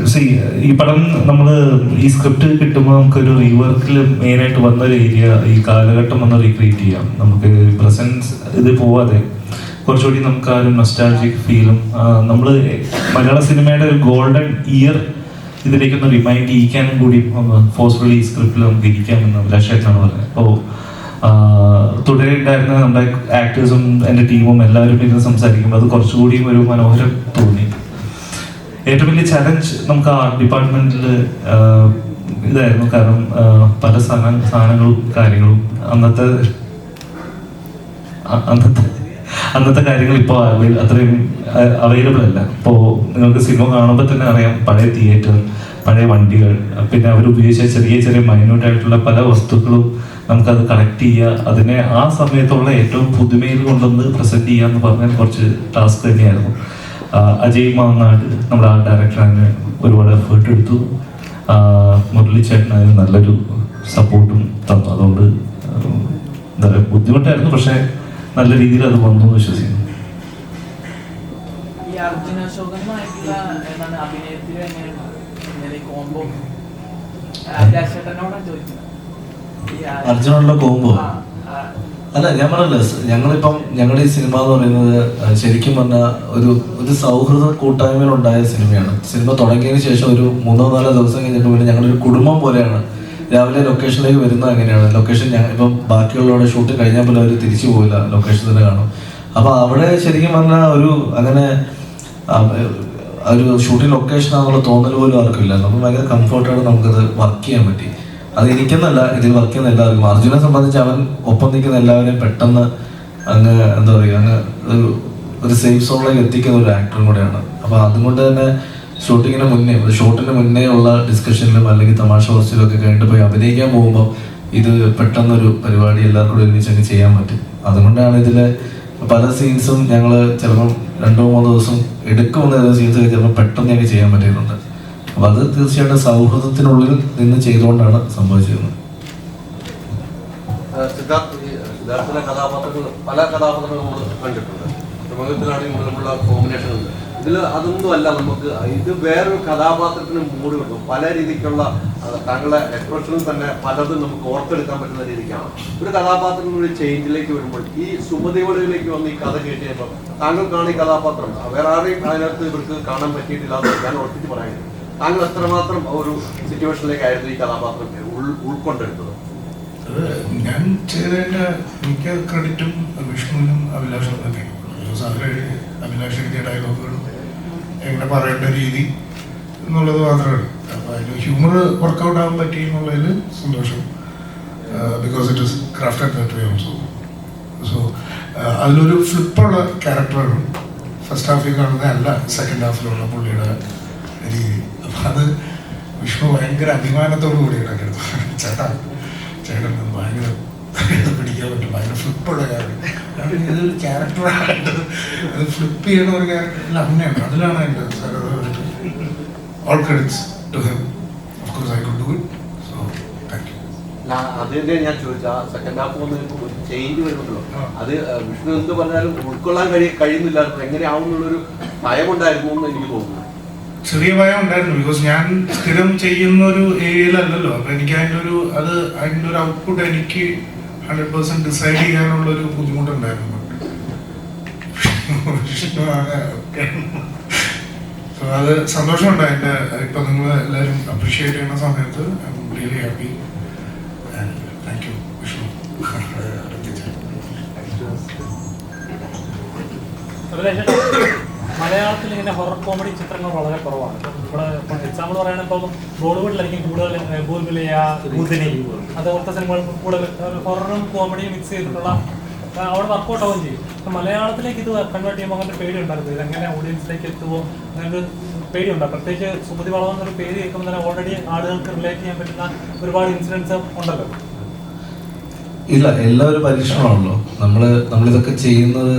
ഈ പടം നമ്മൾ ഈ സ്ക്രിപ്റ്റ് കിട്ടുമ്പോൾ നമുക്കൊരു റീവർക്കിൽ മെയിനായിട്ട് വന്നൊരു ഏരിയ ഈ കാലഘട്ടം ഒന്ന് റീക്രിയേറ്റ് ചെയ്യാം. നമുക്ക് പ്രസൻസ് ഇത് പോവാതെ കുറച്ചുകൂടി നമുക്ക് ആ ഒരു നൊസ്റ്റാൾജിക് ഫീലും നമ്മൾ മലയാള സിനിമയുടെ ഒരു ഗോൾഡൻ ഇയർ ഇതിലേക്കൊന്ന് റിമൈൻഡ് ചെയ്യിക്കാനും കൂടി ഫോഴ്സ്ഫുള്ളി ഈ സ്ക്രിപ്റ്റിൽ നമുക്ക് ഇരിക്കാമെന്ന് അഭിലാഷായിട്ടാണ് പറഞ്ഞത്. അപ്പോൾ തുടരെ ഉണ്ടായിരുന്ന നമ്മുടെ ആക്ടേഴ്സും എൻ്റെ ടീമും എല്ലാവരും ഇരുന്ന് സംസാരിക്കുമ്പോൾ അത് കുറച്ചുകൂടിയും ഒരു മനോഹരം തോന്നി. ഏറ്റവും വലിയ ചലഞ്ച് നമുക്ക് ആ ഡിപ്പാർട്ട്മെന്റിൽ ഇതായിരുന്നു. കാരണം പല സാധനങ്ങളും കാര്യങ്ങളും അന്നത്തെ കാര്യങ്ങൾ ഇപ്പോൾ അത്രയും അവൈലബിൾ അല്ല. ഇപ്പോൾ നിങ്ങൾക്ക് സിനിമ കാണുമ്പോൾ തന്നെ അറിയാം, പഴയ തിയേറ്റർ, പഴയ വണ്ടികൾ, പിന്നെ അവർ ഉപയോഗിച്ച ചെറിയ ചെറിയ മൈന്യൂട്ടായിട്ടുള്ള പല വസ്തുക്കളും നമുക്കത് കളക്ട് ചെയ്യുക, അതിനെ ആ സമയത്തുള്ള ഏറ്റവും പുതുമയിൽ കൊണ്ടുവന്ന് പ്രസന്റ് ചെയ്യുക എന്ന് പറഞ്ഞാൽ കുറച്ച് ടാസ്ക് തന്നെയായിരുന്നു. അജയ് മാങ്ങാട് നമ്മുടെ ആ ഡയറക്ടർ അതിന് ഒരുപാട് എഫേർട്ട് എടുത്തു. മുരളി ചേട്ടൻ അതിന് നല്ലൊരു സപ്പോർട്ടും തന്നു. അതുകൊണ്ട് എന്താ പറയുക, ബുദ്ധിമുട്ടായിരുന്നു, പക്ഷെ നല്ല രീതിയിൽ അത് വന്നു എന്ന് വിശ്വസിക്കുന്നു. അർജുനുള്ള കോംബോ അല്ല, ഞാൻ പറഞ്ഞില്ല, ഞങ്ങളിപ്പം ഞങ്ങളുടെ ഈ സിനിമ എന്ന് പറയുന്നത് ശരിക്കും പറഞ്ഞാൽ ഒരു സൗഹൃദ കൂട്ടായ്മയിലുണ്ടായ സിനിമയാണ്. സിനിമ തുടങ്ങിയതിന് ശേഷം ഒരു 3-4 ദിവസം കഴിഞ്ഞിട്ട് പിന്നെ ഞങ്ങളൊരു കുടുംബം പോലെയാണ്. രാവിലെ ലൊക്കേഷനിലേക്ക് വരുന്നത് അങ്ങനെയാണ്. ലൊക്കേഷൻ ഇപ്പം ബാക്കിയുള്ളവരുടെ ഷൂട്ട് കഴിഞ്ഞാൽ പോലും അവർ തിരിച്ചു പോയില്ല, ലൊക്കേഷൻ തന്നെ കാണും. അപ്പോൾ അവിടെ ശരിക്കും പറഞ്ഞാൽ അങ്ങനെ ഒരു ഷൂട്ടിംഗ് ലൊക്കേഷനാണെന്നുള്ള തോന്നൽ പോലും ആർക്കില്ല. നമുക്ക് ഭയങ്കര കംഫർട്ടായിട്ട് നമുക്കത് വർക്ക് ചെയ്യാൻ പറ്റി. അത് എനിക്കെന്നല്ല, ഇതിൽ വർക്ക് ചെയ്യുന്ന എല്ലാവർക്കും. അർജുനെ സംബന്ധിച്ച് അവൻ ഒപ്പം നിൽക്കുന്ന എല്ലാവരെയും പെട്ടെന്ന് അങ്ങ് എന്താ പറയുക, അങ്ങ് ഒരു സേഫ് സോണിലേക്ക് എത്തിക്കുന്ന ഒരു ആക്ടറും കൂടെയാണ്. അപ്പോൾ അതുകൊണ്ട് തന്നെ ഷൂട്ടിങ്ങിന് മുന്നേ, ഷൂട്ടിന് മുന്നേ ഉള്ള ഡിസ്കഷനിലും അല്ലെങ്കിൽ തമാശ കുറച്ചിലും ഒക്കെ കഴിഞ്ഞിട്ട് പോയി അഭിനയിക്കാൻ പോകുമ്പോൾ ഇത് പെട്ടെന്നൊരു പരിപാടി എല്ലാവർക്കും കൂടി ഒരുമിച്ച് ചെയ്യാൻ പറ്റും. അതുകൊണ്ടാണ് ഇതിലെ പല സീൻസും ഞങ്ങൾ ചിലപ്പം 2-3 ദിവസം എടുക്കുമെന്ന സീൻസ് ചിലപ്പോൾ പെട്ടെന്ന് ഞങ്ങൾക്ക് ചെയ്യാൻ പറ്റിയിട്ടുണ്ട്. അപ്പൊ അത് തീർച്ചയായിട്ടും സൗഹൃദത്തിനുള്ളിൽ നിന്ന് ചെയ്തുകൊണ്ടാണ് സംഭവിച്ചിരുന്നത്. സിദ്ധാർത്ഥിലെ കഥാപാത്രങ്ങൾ പല കഥാപാത്രങ്ങൾ നമ്മൾ കണ്ടിട്ടുണ്ട്. പ്രമുഖത്തിലാണെങ്കിൽ നമ്മളുള്ള കോമ്പിനേഷൻ ഉണ്ട്. ഇതിൽ അതൊന്നും അല്ല, നമുക്ക് ഇത് വേറൊരു കഥാപാത്രത്തിന് മൂഡ് കിട്ടും. പല രീതിക്കുള്ള താങ്കളുടെ എക്സ്പ്രഷനും തന്നെ പലതും നമുക്ക് ഓർത്തെടുക്കാൻ പറ്റുന്ന രീതിക്കാണ്. ഒരു കഥാപാത്രത്തിനൊരു ചേഞ്ചിലേക്ക് വരുമ്പോൾ ഈ സുമതിവളിലേക്ക് വന്ന് ഈ കഥ കേട്ട് കഴിയുമ്പോൾ താങ്കൾക്കാണ് ഈ കഥാപാത്രം, വേറെ ആരെയും അതിനകത്ത് ഇവർക്ക് കാണാൻ പറ്റിയിട്ടില്ലാതെ ഞാൻ ഉറപ്പിച്ച് പറയുന്നത്. താങ്കൾ എത്രമാത്രം ഒരു സിറ്റുവേഷനിലേക്കായിരുന്നു ഈ കഥാപാത്രം ഉൾക്കൊണ്ടെടുത്തത്? ഞാൻ ചെയ്തതിൻ്റെ മിക്ക ക്രെഡിറ്റും വിഷ്ണുവിനും അഭിലാഷനും തന്നെ. അഭിലാഷ് എഴുതിയ ഡയലോഗുകളും എങ്ങനെ പറയേണ്ട രീതി എന്നുള്ളത് മാത്രമേ. അപ്പോൾ അതിൽ ഹ്യൂമർ വർക്കൗട്ട് ആകാൻ പറ്റി എന്നുള്ളതിൽ സന്തോഷം. Because it is crafted that way also. So അതിലൊരു ഫ്ലിപ്പുള്ള ക്യാരക്ടറാണ് ഫസ്റ്റ് ഹാഫിൽ കാണുന്നത്, അല്ല സെക്കൻഡ് ഹാഫിലുള്ള പുള്ളിയുടെ രീതി. അപ്പം അത് വിഷ്ണു ഭയങ്കര അഭിമാനത്തോടു കൂടിയാണ് എടുത്തു. ചേട്ടൻ ഭയങ്കര പിടിക്കാൻ പറ്റും, ഭയങ്കര ഫ്ലിപ്പുള്ള ക്യാരക്ടർ. കാരണം ഇതൊരു ക്യാരക്ടറായിട്ട് അത് ഫ്ലിപ്പ് ചെയ്യണ ഒരു ക്യാരക്ടറിൽ അങ്ങനെയാണ്. അതിലാണ് എൻ്റെ all credits to him. Of course I could do it. So thank you. അതിന്റെ ഞാൻ ചോദിച്ച ആ സെക്കൻഡ് ഹാഫ് വന്ന് ചേഞ്ച് വരുന്നുണ്ടല്ലോ, അത് വിഷ്ണു എന്ത് പറഞ്ഞാലും ഉൾക്കൊള്ളാൻ കഴിയുന്നില്ലായിരുന്നു. എങ്ങനെയാവുന്നുള്ളൊരു ഭയമുണ്ടായിരുന്നു എന്ന് എനിക്ക് തോന്നുന്നു. ചെറിയ ഭയം ഉണ്ടായിരുന്നു. ബിക്കോസ് ഞാൻ സ്ഥിരം ചെയ്യുന്ന ഒരു ഏരിയയിലല്ലല്ലോ. അപ്പം എനിക്ക് അതിൻ്റെ ഒരു ഔട്ട്പുട്ട് എനിക്ക് 100% ഡിസൈഡ് ചെയ്യാനുള്ളൊരു ബുദ്ധിമുട്ടുണ്ടായിരുന്നു. സോ അത് സന്തോഷമുണ്ട്. അതിൻ്റെ ഇപ്പം നിങ്ങൾ എല്ലാവരും അപ്രീഷിയേറ്റ് ചെയ്യുന്ന സമയത്ത് I am really happy. Thank you Vishnu. മലയാളത്തിൽ ഇങ്ങനെ ഹൊറർ കോമഡി ചിത്രങ്ങൾ വളരെ കുറവാണ്. ഇവിടെ എക്സാമ്പിൾ പറയുകയാണെങ്കിൽ ഇപ്പോൾ ബോളിവുഡിലായിരിക്കും കൂടുതൽ ഭൂൽബുലയ, ഭൂതനി അതുപോലത്തെ സിനിമകൾ കൂടുതൽ ഹൊററും കോമഡിയും മിക്സ് ചെയ്തിട്ടുള്ള അവിടെ വർക്കൗട്ട് ആവുകയും ചെയ്യും. അപ്പം മലയാളത്തിലേക്ക് ഇത് കൺവേർട്ട് ചെയ്യുമ്പോൾ അങ്ങനെ ഒരു പേടി ഉണ്ടായിരുന്നു, ഇതെങ്ങനെ ഓഡിയൻസിലേക്ക് എത്തുമോ അങ്ങനെ ഒരു പേടിയുണ്ടോ? പ്രത്യേകിച്ച് സുമതി വളവ് എന്നൊരു പേര് കേൾക്കുമ്പോൾ തന്നെ ഓൾറെഡി ആളുകൾക്ക് റിലേറ്റ് ചെയ്യാൻ പറ്റുന്ന ഒരുപാട് ഇൻസിഡൻസ് ഉണ്ടല്ലോ. ഇല്ല, എല്ലാവരും പരീക്ഷണമാണല്ലോ. നമ്മളിതൊക്കെ ചെയ്യുന്നത്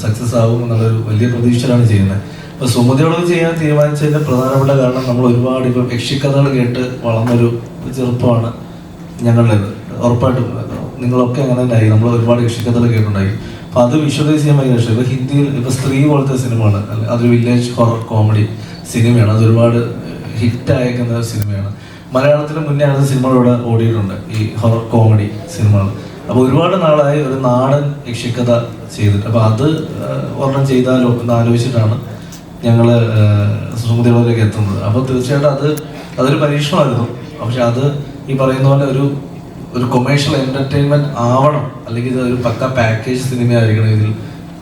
സക്സസ് ആകും എന്നുള്ളൊരു വലിയ പ്രതീക്ഷയിലാണ് ചെയ്യുന്നത്. ഇപ്പോൾ സുമതിയോട് ചെയ്യാൻ തീരുമാനിച്ചതിൻ്റെ പ്രധാനപ്പെട്ട കാരണം നമ്മൾ ഒരുപാട് ഇപ്പോൾ യക്ഷിക്കഥകൾ കേട്ട് വളർന്നൊരു ചെറുപ്പമാണ് ഞങ്ങളുടേത്. ഉറപ്പായിട്ടും നിങ്ങളൊക്കെ അങ്ങനെ തന്നെ ആയി, നമ്മൾ ഒരുപാട് യക്ഷിക്കഥകൾ കേട്ടുണ്ടായി. അപ്പോൾ അത് വിഷ്വലൈസ് ചെയ്യാൻ ഭയങ്കര ഇഷ്ടം. ഇപ്പോൾ ഹിന്ദിയിൽ ഇപ്പോൾ സ്ത്രീ പോലത്തെ സിനിമകൾ, അതൊരു വില്ലേജ് ഹൊറർ കോമഡി സിനിമയാണ്, അതൊരുപാട് ഹിറ്റായേക്കുന്ന സിനിമയാണ്. മലയാളത്തിന് മുന്നേ അത് സിനിമകളിലൂടെ ഓടിയിട്ടുണ്ട്, ഈ ഹൊറർ കോമഡി സിനിമകൾ. അപ്പോൾ ഒരുപാട് നാളായി ഒരു നാടൻ യക്ഷിക്കഥ ചെയ്തിട്ട്, അപ്പോൾ അത് ഒരെണ്ണം ചെയ്താലോ എന്ന് ആലോചിച്ചിട്ടാണ് ഞങ്ങൾ സുമതികളിലേക്ക് എത്തുന്നത്. അപ്പോൾ തീർച്ചയായിട്ടും അതൊരു പരീക്ഷണമായിരുന്നു. പക്ഷെ അത് ഈ പറയുന്ന പോലെ ഒരു കൊമേഴ്ഷ്യൽ എൻ്റർടൈൻമെൻറ്റ് ആവണം, അല്ലെങ്കിൽ ഇത് ഒരു പക്ക പാക്കേജ് സിനിമയായിരിക്കണം. ഇതിൽ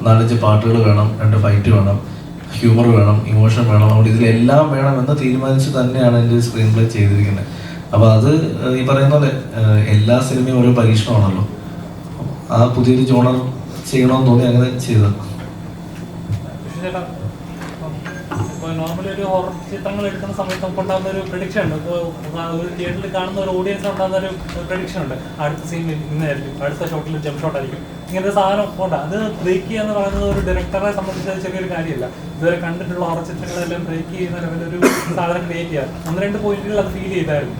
4-5 പാട്ടുകൾ വേണം, 2 ഫൈറ്റ് വേണം, ഹ്യൂമർ വേണം, ഇമോഷൻ വേണം. അതുകൊണ്ട് ഇതിലെല്ലാം വേണമെന്ന് തീരുമാനിച്ച് തന്നെയാണ് എൻ്റെ സ്ക്രീൻ പ്ലേ ചെയ്തിരിക്കുന്നത്. അപ്പോൾ അത് ഈ പറയുന്ന പോലെ എല്ലാ സിനിമയും ഓരോ പരീക്ഷണമാണല്ലോ. ആ പുതിയൊരു ജോണർ ചെയ്യണമെന്ന് തോന്നി അങ്ങനെ ചെയ്തത്. ഇപ്പോൾ നോർമലി ഒരു ഹൊറർ ചിത്രങ്ങൾ എടുക്കുന്ന സമയത്ത് നമുക്ക് ഉണ്ടാകുന്ന ഒരു പ്രഡിക്ഷൻ ഉണ്ട്. ഇപ്പോൾ ഒരു തിയേറ്ററിൽ കാണുന്ന ഒരു ഓഡിയൻസ് ഉണ്ടാകുന്ന ഒരു പ്രഡിക്ഷൻ ഉണ്ട്, അടുത്ത സീൻ ഇന്നായിരിക്കും, അടുത്ത ഷോട്ടിൽ ജംപ് ഷോട്ട് ആയിരിക്കും, ഇങ്ങനത്തെ സാധനം ഉണ്ട്. അത് ബ്രേക്ക് ചെയ്യുക എന്ന് പറയുന്നത് ഒരു ഡയറക്ടറെ സംബന്ധിച്ച് ചെറിയൊരു കാര്യമല്ല. ഇതുവരെ കണ്ടിട്ടുള്ള ഹൊറർ ചിത്രങ്ങളെല്ലാം ബ്രേക്ക് ചെയ്യുന്ന ലെവലൊരു സാധനം ക്രിയേറ്റ് ചെയ്യുക. 1-2 പോയിന്റുകൾ അത് ഫീൽ ചെയ്തായിരുന്നു.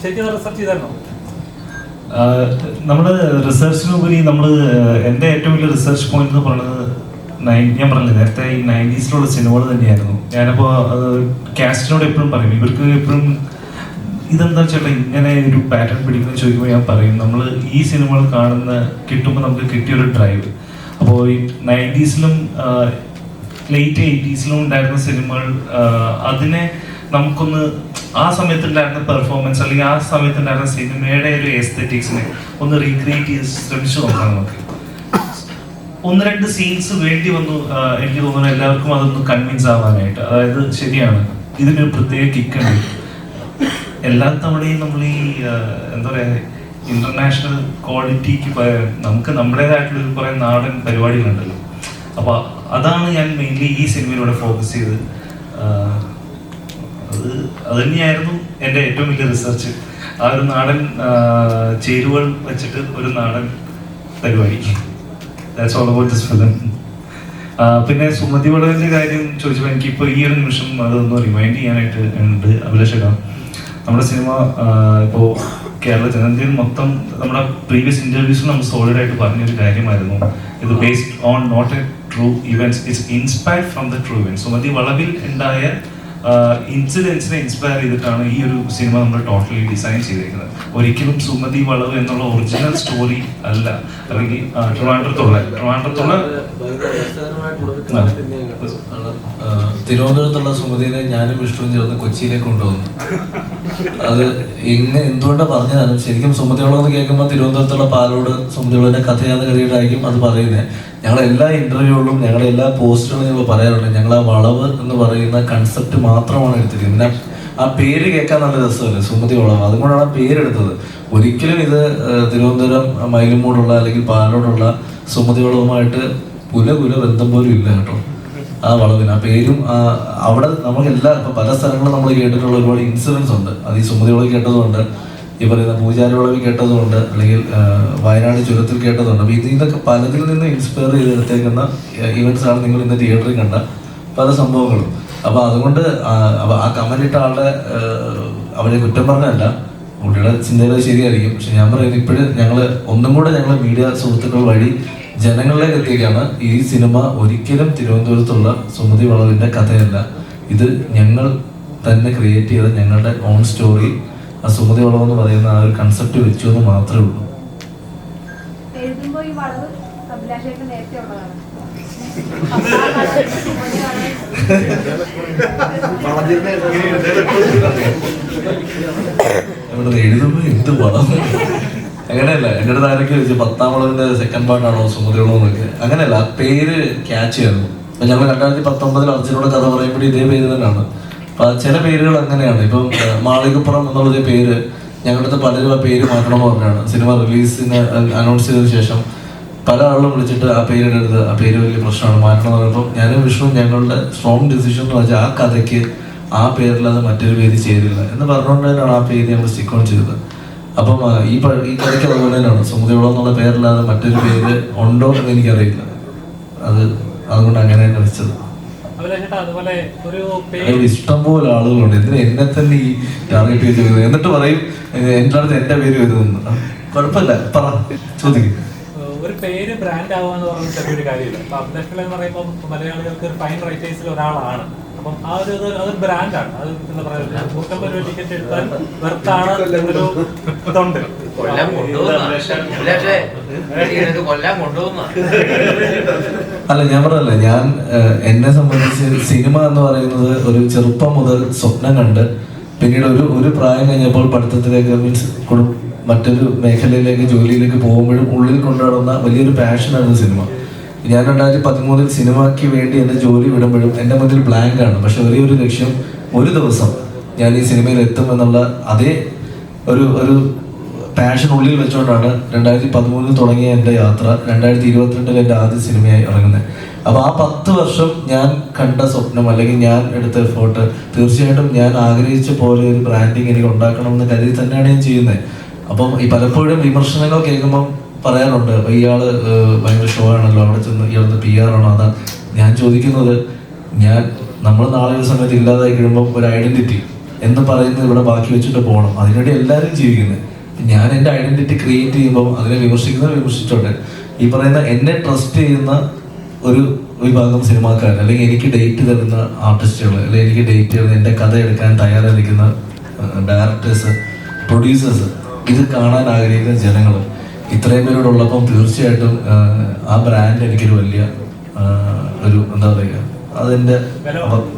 ശരിക്കും അത് റിസർച്ച് ചെയ്തായിരുന്നോ? നമ്മുടെ റിസർച്ചിനുപരി എൻ്റെ ഏറ്റവും വലിയ റിസർച്ച് പോയിന്റ് എന്ന് പറയുന്നത് ഞാൻ പറഞ്ഞില്ല നേരത്തെ, ഈ 90s സിനിമകൾ തന്നെയായിരുന്നു. ഞാനപ്പോൾ കാസ്റ്റിനോട് എപ്പോഴും പറയും, ഇവർക്ക് എപ്പോഴും ഇതെന്താ ചേട്ടാ ഇങ്ങനെ ഒരു പാറ്റേൺ പിടിക്കുന്നത് ചോദിക്കുമ്പോൾ ഞാൻ പറയും, നമ്മൾ ഈ സിനിമകൾ കിട്ടുമ്പോൾ നമുക്ക് കിട്ടിയൊരു ഡ്രൈവ്. അപ്പോൾ ഈ 90s ലേറ്റ് 80s ഉണ്ടായിരുന്ന സിനിമകൾ, അതിനെ നമുക്കൊന്ന് ആ സമയത്തുണ്ടായിരുന്ന പെർഫോമൻസ് അല്ലെങ്കിൽ ആ സമയത്തുണ്ടായിരുന്ന സിനിമയുടെ ഒരു എസ്തെറ്റിക്സിനെ ഒന്ന് റീക്രിയേറ്റ് ചെയ്ത് ശ്രമിച്ചു നോക്കാം. നമുക്ക് 1-2 സീൻസ് വേണ്ടി വന്നു എനിക്ക് തോന്നുന്നു എല്ലാവർക്കും അതൊന്ന് കൺവിൻസ് ആവാനായിട്ട്. അതായത് ശരിയാണ്, ഇതിനൊരു പ്രത്യേക കിക്കുണ്ട്. എല്ലാ തവണയും നമ്മൾ ഈ എന്താ പറയുക ഇന്റർനാഷണൽ ക്വാളിറ്റിക്ക് നമുക്ക് നമ്മുടേതായിട്ടുള്ള കുറേ നാടൻ പരിപാടികളുണ്ടല്ലോ. അപ്പോൾ അതാണ് ഞാൻ മെയിൻലി ഈ സിനിമയിലൂടെ ഫോക്കസ് ചെയ്ത്. അത് തന്നെയായിരുന്നു എൻ്റെ ഏറ്റവും വലിയ റിസർച്ച്. ആ ഒരു നാടൻ ചേരുവകൾ വെച്ചിട്ട് ഒരു നാടൻ പരിപാടി. That's all about this film. പിന്നെ സുമതി വളവിൻ്റെ കാര്യം ചോദിച്ചപ്പോൾ എനിക്കിപ്പോൾ ഈ ഒരു നിമിഷം അതൊന്ന് റിമൈൻഡ് ചെയ്യാനായിട്ട് ഉണ്ട്. അഭിലാഷേട്ടാ, നമ്മുടെ സിനിമ ഇപ്പോൾ കേരള ജനതയിൽ മൊത്തം നമ്മുടെ പ്രീവിയസ് ഇൻ്റർവ്യൂസിൽ നമ്മൾ സോളിഡായിട്ട് പറഞ്ഞൊരു കാര്യമായിരുന്നു, ഇത് based on not a true events, it's inspired from the true events. Sumathi വളവിൽ ഉണ്ടായ ഇൻസിഡൻസിനെ ഇൻസ്പയർ ചെയ്തിട്ടാണ് ഈ ഒരു സിനിമ നമ്മൾ ടോട്ടലി ഡിസൈൻ ചെയ്തിരിക്കുന്നത്. ഒരിക്കലും സുമതി വളവ് എന്നുള്ള ഒറിജിനൽ സ്റ്റോറി അല്ല. അല്ലെങ്കിൽ തിരുവനന്തപുരത്തുള്ള സുമതിനെ ഞാനും വിഷ്ണുവും ചേർന്ന് കൊച്ചിയിലേക്ക് കൊണ്ടുവന്നു. അത് എന്തുകൊണ്ടാണ് പറഞ്ഞതാണ്, ശരിക്കും സുമതി വളവെന്ന് കേൾക്കുമ്പോൾ തിരുവനന്തപുരത്തുള്ള പാലോട് സുമതികളുടെ കഥയാന്ന് കരുതിയിട്ടായിരിക്കും അത് പറയുന്നത്. ഞങ്ങളുടെ എല്ലാ ഇന്റർവ്യൂകളിലും ഞങ്ങളുടെ എല്ലാ പോസ്റ്റുകളും ഞങ്ങൾ പറയാറുണ്ട്, ഞങ്ങൾ ആ വളവ് എന്ന് പറയുന്ന കൺസെപ്റ്റ് മാത്രമാണ് എടുത്തിരിക്കുന്നത്. പിന്നെ ആ പേര് കേൾക്കാൻ നല്ല രസമല്ലേ, സുമതി വളവ്, അതുകൊണ്ടാണ് ആ പേരെടുത്തത്. ഒരിക്കലും ഇത് തിരുവനന്തപുരം മൈലമൂടുള്ള അല്ലെങ്കിൽ പാലോടുള്ള സുമതി വളവുമായിട്ട് പുല ബന്ധം പോലും ഇല്ല കേട്ടോ. ആ വളവിന് ആ പേരും അവിടെ നമുക്കെല്ലാം ഇപ്പം പല സ്ഥലങ്ങളും നമ്മൾ കേട്ടിട്ടുള്ള ഒരുപാട് ഇൻസിഡൻസ് ഉണ്ട്. അത് ഈ സുമതി വളവ് കേട്ടതുകൊണ്ട്, ഈ പറയുന്ന പൂജാരി വളവിൽ കേട്ടതുകൊണ്ട്, അല്ലെങ്കിൽ വയനാട് ചുരത്തിൽ കേട്ടതുണ്ട്. അപ്പോൾ ഇതൊക്കെ പലതിൽ നിന്ന് ഇൻസ്പയർ ചെയ്തെടുത്തേക്കുന്ന ഇവൻറ്റ്സാണ് നിങ്ങൾ ഇന്ന് തിയേറ്ററിൽ കണ്ട പല സംഭവങ്ങളും. അപ്പോൾ അതുകൊണ്ട് ആ കമന്റ് ഇട്ട ആളുടെ അവരെ കുറ്റം പറഞ്ഞല്ല, കുട്ടിയുടെ ചിന്തകൾ ശരിയായിരിക്കും. പക്ഷെ ഞാൻ പറയുന്നത് ഇപ്പോഴും ഒന്നും കൂടെ ഞങ്ങൾ മീഡിയ സുഹൃത്തുക്കൾ വഴി ജനങ്ങളിലേക്ക് എത്തിക്കുകയാണ്. ഈ സിനിമ ഒരിക്കലും തിരുവനന്തപുരത്തുള്ള സുമതി വളവിൻ്റെ കഥയല്ല, ഇത് ഞങ്ങൾ തന്നെ ക്രിയേറ്റ് ചെയ്ത ഞങ്ങളുടെ ഓൺ സ്റ്റോറി. ആ സുമതി വളവ് എന്ന് പറയുന്ന ആ ഒരു കൺസെപ്റ്റ് വെച്ചു എന്ന് മാത്രമേ ഉള്ളൂ. ഇവിടെ എഴുതുമ്പോൾ എന്ത് വളം അങ്ങനെയല്ല, എൻ്റെ അടുത്ത് ആരൊക്കെ ചോദിച്ചു 10ാം വളവിൻ്റെ സെക്കൻഡ് പാർട്ടാണോ സുമതിയുള്ളൂ എന്നൊക്കെ. അങ്ങനെയല്ല, ആ പേര് ക്യാച്ച് ചെയ്യായിരുന്നു. അപ്പം ഞങ്ങൾ 2019 അർജുനോട് കഥ പറയുമ്പോൾ ഇതേ പേര് തന്നെയാണ്. അപ്പം ചില പേരുകൾ അങ്ങനെയാണ്. ഇപ്പം മാളികപ്പുറം എന്നുള്ളൊരു പേര് ഞങ്ങളുടെ അടുത്ത് പലരും ആ പേര് മാറ്റണമെന്ന് പറഞ്ഞാണ്. സിനിമ റിലീസിന് അനൗൺസ് ചെയ്തതിനു ശേഷം പല ആളുകളും വിളിച്ചിട്ട് ആ പേരെടുത്ത് ആ പേര് വലിയ പ്രശ്നമാണ് മാറ്റണം എന്ന് പറഞ്ഞപ്പോൾ ഞാനും വിഷ്ണു ഞങ്ങളുടെ സ്ട്രോങ് ഡിസിഷൻ എന്ന് വെച്ചാൽ ആ കഥയ്ക്ക് ആ പേരില്ലാതെ മറ്റൊരു പേര് ചേരില്ല എന്ന് പറഞ്ഞുകൊണ്ട് തന്നെയാണ് ആ പേര് നമ്മൾ സ്റ്റിക്ക് ഓൺ ചെയ്തത്. അപ്പം ഈ കഥയ്ക്ക് അതുപോലെ തന്നെയാണ്. സുമതിയോളം എന്നുള്ള പേരില്ലാതെ മറ്റൊരു പേര് ഉണ്ടോ എന്ന് എനിക്കറിയില്ല. അതുകൊണ്ട് അങ്ങനെ തന്നെ വെച്ചത്. ഇഷ്ടംപോലെ ആളുകളുണ്ട്. എന്തിനാ എന്നെ തന്നെ ഈ ടാർഗറ്റ് ചെയ്ത് വരുന്നത്? എന്നിട്ട് പറയും എൻ്റെ അടുത്ത് എൻ്റെ പേര് വരുമെന്ന്. കുഴപ്പമില്ല, പറ, ചോദിക്കും. ഒരു പേര് ബ്രാൻഡ് ആവുക എന്ന് പറയുന്നത് ചെറിയൊരു കാര്യമില്ല. അപ്പൊ അഭിലാഷ് എന്ന് പറയുമ്പോൾ മലയാളികൾക്ക് ഒരു ഫൈൻ റൈറ്റേഴ്സിൽ ഒരാളാണ്. അപ്പം ആ ഒരു അതൊരു ബ്രാൻഡാണ്. അത് എന്താ പറയുക, 150 രൂപ ടിക്കറ്റ് എടുത്താൽ വെർത്താണ് എന്നൊരു ഇതുണ്ട്. അല്ല, ഞാൻ പറഞ്ഞല്ലേ, ഞാൻ എന്നെ സംബന്ധിച്ച് സിനിമ എന്ന് പറയുന്നത് ഒരു ചെറുപ്പം മുതൽ സ്വപ്നം കണ്ട് പിന്നീട് ഒരു പ്രായം കഴിഞ്ഞപ്പോൾ പഠിത്തത്തിലേക്ക് മീൻസ് മറ്റൊരു മേഖലയിലേക്ക് ജോലിയിലേക്ക് പോകുമ്പോഴും ഉള്ളിൽ കൊണ്ടുനടന്ന വലിയൊരു പാഷനായിരുന്നു സിനിമ. ഞാൻ 2013 സിനിമയ്ക്ക് വേണ്ടി എൻ്റെ ജോലി വിടുമ്പോഴും എൻ്റെ മുന്നിൽ ബ്ലാങ്ക് ആണ്. പക്ഷെ ഒരേ ഒരു ലക്ഷ്യം, ഒരു ദിവസം ഞാൻ ഈ സിനിമയിൽ എത്തും എന്നുള്ള അതേ ഒരു പാഷൻ ഉള്ളിൽ വെച്ചുകൊണ്ടാണ് 2013 തുടങ്ങിയ എൻ്റെ യാത്ര 2022 എൻ്റെ ആദ്യ സിനിമയായി ഇറങ്ങുന്നത്. അപ്പോൾ ആ 10 വർഷം ഞാൻ കണ്ട സ്വപ്നം അല്ലെങ്കിൽ ഞാൻ എടുത്ത എഫേർട്ട് തീർച്ചയായിട്ടും ഞാൻ ആഗ്രഹിച്ച പോലെ ഒരു ബ്രാൻഡിങ് എനിക്ക് ഉണ്ടാക്കണമെന്ന് കരുതി തന്നെയാണ് ഞാൻ ചെയ്യുന്നത്. അപ്പം ഈ പലപ്പോഴും വിമർശനങ്ങൾ കേൾക്കുമ്പം പറയാറുണ്ട്, ഇയാൾ ഭയങ്കര ഷോ ആണല്ലോ, അവിടെ ചെന്ന് ഇയാളത് PR ആണോ? അതാ ഞാൻ ചോദിക്കുന്നത്, നമ്മൾ നാളെ ഒരു സമയത്ത് ഇല്ലാതായി കഴിയുമ്പോൾ ഒരു ഐഡന്റിറ്റി എന്ന് പറയുന്നത് ഇവിടെ ബാക്കി വെച്ചിട്ട് പോകണം. അതിനുവേണ്ടി എല്ലാവരും ജീവിക്കുന്നത്. ഞാൻ എൻ്റെ ഐഡന്റിറ്റി ക്രിയേറ്റ് ചെയ്യുമ്പോൾ അതിനെ വിമർശിച്ചോട്ടെ. ഈ പറയുന്ന എന്നെ ട്രസ്റ്റ് ചെയ്യുന്ന ഒരു വിഭാഗം സിനിമാക്കാർ, അല്ലെങ്കിൽ എനിക്ക് ഡേറ്റ് തരുന്ന ആർട്ടിസ്റ്റുകൾ, അല്ലെങ്കിൽ എനിക്ക് ഡേറ്റ് തരുന്ന എൻ്റെ കഥ എടുക്കാൻ തയ്യാറായിരിക്കുന്ന ഡയറക്ടേഴ്സ്, പ്രൊഡ്യൂസേഴ്സ്, ഇത് കാണാൻ ആഗ്രഹിക്കുന്ന ജനങ്ങൾ, ഇത്രയും പേരോടുള്ളപ്പം തീർച്ചയായിട്ടും ആ ബ്രാൻഡ് എനിക്കൊരു വലിയ ഒരു എന്താ പറയുക, അതെൻ്റെ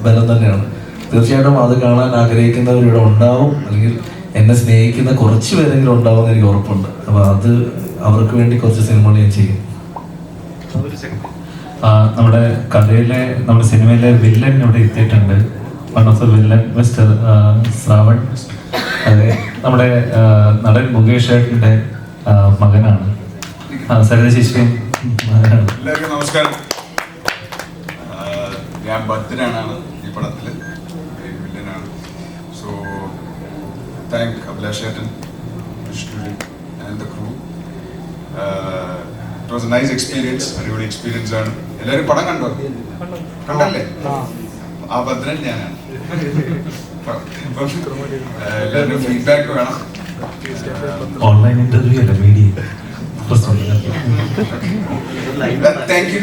ബലം തന്നെയാണ്. തീർച്ചയായിട്ടും അത് കാണാൻ ആഗ്രഹിക്കുന്നവരിവിടെ ഉണ്ടാവും, അല്ലെങ്കിൽ എന്നെ സ്നേഹിക്കുന്ന കുറച്ച് പേരെങ്കിലും ഉണ്ടാവും എന്ന് എനിക്ക് ഉറപ്പുണ്ട്. അപ്പോൾ അത് അവർക്ക് വേണ്ടി കുറച്ച് സിനിമകൾ ഞാൻ ചെയ്യും. നമ്മുടെ കഥയിലെ, നമ്മുടെ സിനിമയിലെ വില്ലൻ ഇവിടെ എത്തിയിട്ടുണ്ട്. One of the villain mister Shravan. അതെ, നമ്മുടെ നടൻ മുകേഷ് ഏട്ടൻ്റെ മകനാണ്. സരിത ചേച്ചിയും മകനാണ്. എല്ലാവർക്കും നമസ്കാരം. ഞാൻ ഭദ്രനാണ് ഈ പടത്തിൽ വില്ലനാണ്. സോ താങ്ക് അഭിലാഷ് ഏട്ടൻ, Vishnu and the crew. It was A nice experience. അടിപൊളി എക്സ്പീരിയൻസ് ആണ്. എല്ലാവരും പടം കണ്ടല്ലേ? ആ ഭദ്രൻ ഞാനാണ്. എല്ലാവരും ഫീഡ്ബാക്ക് വേണം. ഓൺലൈൻ ഇന്റർവ്യൂ അല്ല, media. Thank you,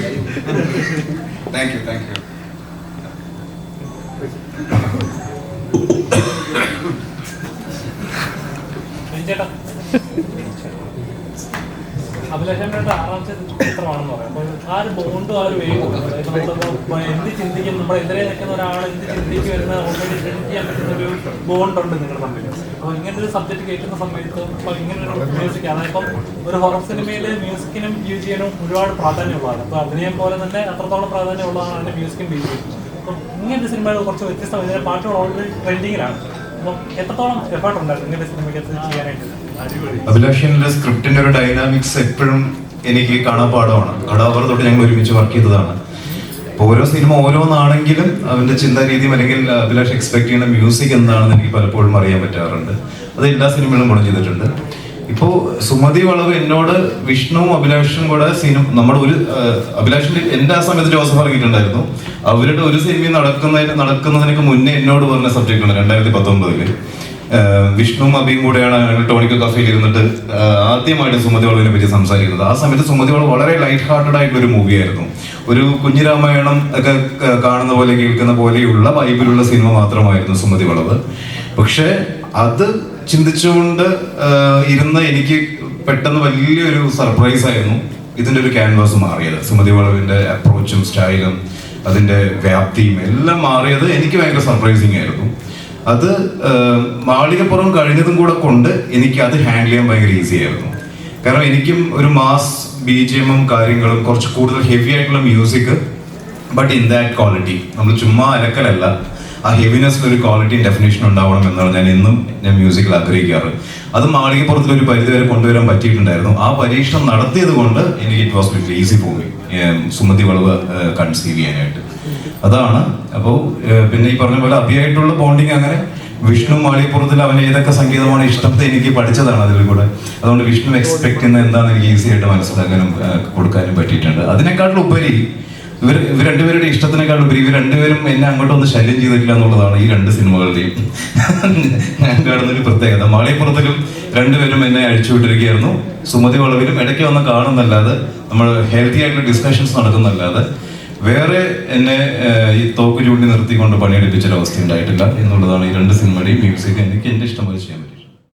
thank you, thank you. അഭിലാഷേട്ടൻ്റെ 6ാമത്തെ ചിത്രമാണെന്ന് പറയാം. അപ്പോൾ ആ ഒരു ബോണ്ടും ആ ഒരു വേഗം എന്ത് ചിന്തിക്കും, നമ്മുടെ എതിരെ നിൽക്കുന്ന ഒരാൾ എന്ത് ചിന്തിക്കും എന്ന് ഓൾറെഡി പ്രെഡിക്റ്റ് ചെയ്യാൻ പറ്റുന്ന ഒരു ബോണ്ടുണ്ട് നിങ്ങൾ തമ്മിൽ. അപ്പോൾ ഇങ്ങനൊരു സബ്ജക്ട് കേൾക്കുന്ന സമയത്ത് ഇപ്പോൾ ഇങ്ങനൊരു മ്യൂസിക്, അതായത് ഇപ്പം ഒരു ഹൊറർ സിനിമയിൽ മ്യൂസിക്കിനും BGM-നും ഒരുപാട് പ്രാധാന്യമുള്ളതാണ്. അപ്പോൾ അഭിനയം പോലെ തന്നെ അത്രത്തോളം പ്രാധാന്യമുള്ളതാണ് അതിൻ്റെ മ്യൂസിക്കും BGM. അപ്പം ഇങ്ങനത്തെ സിനിമകൾ കുറച്ച് വ്യത്യസ്തം. ഇതിൻ്റെ പാട്ടുകൾ ഓൾറെഡി ട്രെൻഡിങ്ങിലാണ്. അപ്പം എത്രത്തോളം എഫേർട്ട് ഉണ്ടായിരുന്നു ഇങ്ങനത്തെ സിനിമയ്ക്ക് ചെയ്യാനായിട്ട്? അഭിലാഷിന്റെ സ്ക്രിപ്റ്റിന്റെ ഒരു ഡൈനാമിക്സ് എപ്പോഴും എനിക്ക് കാണാൻ പാടമാണ്. കടാവർ തൊട്ട് ഞങ്ങൾ ഒരുമിച്ച് വർക്ക് ചെയ്തതാണ്. അപ്പോൾ ഓരോ സിനിമ ഓരോന്നാണെങ്കിലും അവന്റെ ചിന്താരീതിയും അല്ലെങ്കിൽ അഭിലാഷ് എക്സ്പെക്ട് ചെയ്യുന്ന മ്യൂസിക് എന്താണെന്ന് എനിക്ക് പലപ്പോഴും അറിയാൻ പറ്റാറുണ്ട്. അത് എല്ലാ സിനിമകളും ഗുണം ചെയ്തിട്ടുണ്ട്. ഇപ്പോൾ സുമതി വളവ് എന്നോട് വിഷ്ണുവും അഭിലാഷും കൂടെ നമ്മുടെ ഒരു അഭിലാഷിന്റെ എൻ്റെ ആ സമയത്ത് ജോസഫ് ഇറങ്ങിയിട്ടുണ്ടായിരുന്നു. അവരുടെ ഒരു സിനിമ നടക്കുന്നതിനൊക്കെ മുന്നേ എന്നോട് പറഞ്ഞ സബ്ജക്റ്റാണ് 2019 വിഷ്ണുവും അഭിയും കൂടെയാണ് ടോണിക്കൽ കഫേയിൽ ഇരുന്നിട്ട് ആദ്യമായിട്ട് സുമതി വളവിനെ പറ്റി സംസാരിക്കുന്നത്. ആ സമയത്ത് സുമതി വളവ് വളരെ ലൈറ്റ് ഹാർട്ടഡ് ആയിട്ടുള്ള ഒരു മൂവിയായിരുന്നു. ഒരു കുഞ്ഞിരാമായണം ഒക്കെ കാണുന്ന പോലെ കേൾക്കുന്ന പോലെയുള്ള വൈബിലുള്ള സിനിമ മാത്രമായിരുന്നു സുമതി വളവ്. പക്ഷെ അത് ചിന്തിച്ചുകൊണ്ട് ഇരുന്ന് എനിക്ക് പെട്ടെന്ന് വലിയൊരു സർപ്രൈസ് ആയിരുന്നു ഇതിൻ്റെ ഒരു ക്യാൻവാസ് മാറിയത്. സുമതി വളവിൻ്റെ അപ്രോച്ചും സ്റ്റൈലും അതിൻ്റെ വ്യാപ്തിയും എല്ലാം മാറിയത് എനിക്ക് ഭയങ്കര സർപ്രൈസിങ് ആയിരുന്നു. അത് മാളികപ്പുറം കഴിഞ്ഞതും കൂടെ കൊണ്ട് എനിക്ക് അത് ഹാൻഡിൽ ചെയ്യാൻ ഭയങ്കര ഈസി ആയിരുന്നു. കാരണം എനിക്കും ഒരു മാസ് BGM-ഉം കാര്യങ്ങളും കുറച്ച് കൂടുതൽ ഹെവി ആയിട്ടുള്ള music, but in that quality. നമ്മൾ ചുമ്മാ അലക്കലല്ല, ആ ഹെവിനെസ്സിൽ ഒരു ക്വാളിറ്റിയും ഡെഫിനേഷൻ ഉണ്ടാവണം എന്നാണ് ഞാൻ മ്യൂസിക്കിൽ ആഗ്രഹിക്കാറ്. അത് മാളികപ്പുറത്തിൽ ഒരു പരിധി വരെ കൊണ്ടുവരാൻ പറ്റിയിട്ടുണ്ടായിരുന്നു. ആ പരീക്ഷണം നടത്തിയത് കൊണ്ട് എനിക്ക് it was very easy for me Sumathi വളവ് കൺസീവ് ചെയ്യാനായിട്ട്. അതാണ്. അപ്പോൾ പിന്നെ ഈ പറഞ്ഞ പോലെ അഭിയായിട്ടുള്ള ബോണ്ടിങ് അങ്ങനെ വിഷ്ണു മാളികപ്പുറത്തിൽ അവന് ഏതൊക്കെ സംഗീതമാണ് ഇഷ്ടത്തെ എനിക്ക് പഠിച്ചതാണ് അതിൽ കൂടെ. അതുകൊണ്ട് വിഷ്ണു എക്സ്പെക്ട് ചെയ്യുന്ന എന്താണ് എനിക്ക് ഈസി ആയിട്ട് മനസ്സിലാക്കാനും കൊടുക്കാനും പറ്റിയിട്ടുണ്ട്. അതിനെക്കാട്ടിലും ഉപരി ഇവർ രണ്ടുപേരുടെ ഇഷ്ടത്തിനേക്കാളും ഉപരി ഇവർ രണ്ടുപേരും എന്നെ അങ്ങോട്ടൊന്ന് ശല്യം ചെയ്തിട്ടില്ല എന്നുള്ളതാണ് ഈ 2 സിനിമകളുടെയും ഞാൻ കാണുന്നൊരു പ്രത്യേകത. മാളികപ്പുറത്തിലും രണ്ടുപേരും എന്നെ അഴിച്ചുവിട്ടിരിക്കുകയായിരുന്നു. സുമതി വളവിലും ഇടയ്ക്ക് വന്ന് കാണുന്നല്ലാതെ നമ്മൾ ഹെൽത്തി ആയിട്ടുള്ള ഡിസ്കഷൻസ് നടക്കുന്നല്ലാതെ വേറെ എന്നെ ഈ തോക്ക് ചൂണ്ടി നിർത്തിക്കൊണ്ട് പണിയെടുപ്പിച്ചൊരവസ്ഥ ഉണ്ടായിട്ടില്ല എന്നുള്ളതാണ് ഈ 2 സിനിമയുടെയും മ്യൂസിക് എനിക്ക് എൻ്റെ ഇഷ്ടം പോലെ ചെയ്യാൻ പറ്റും.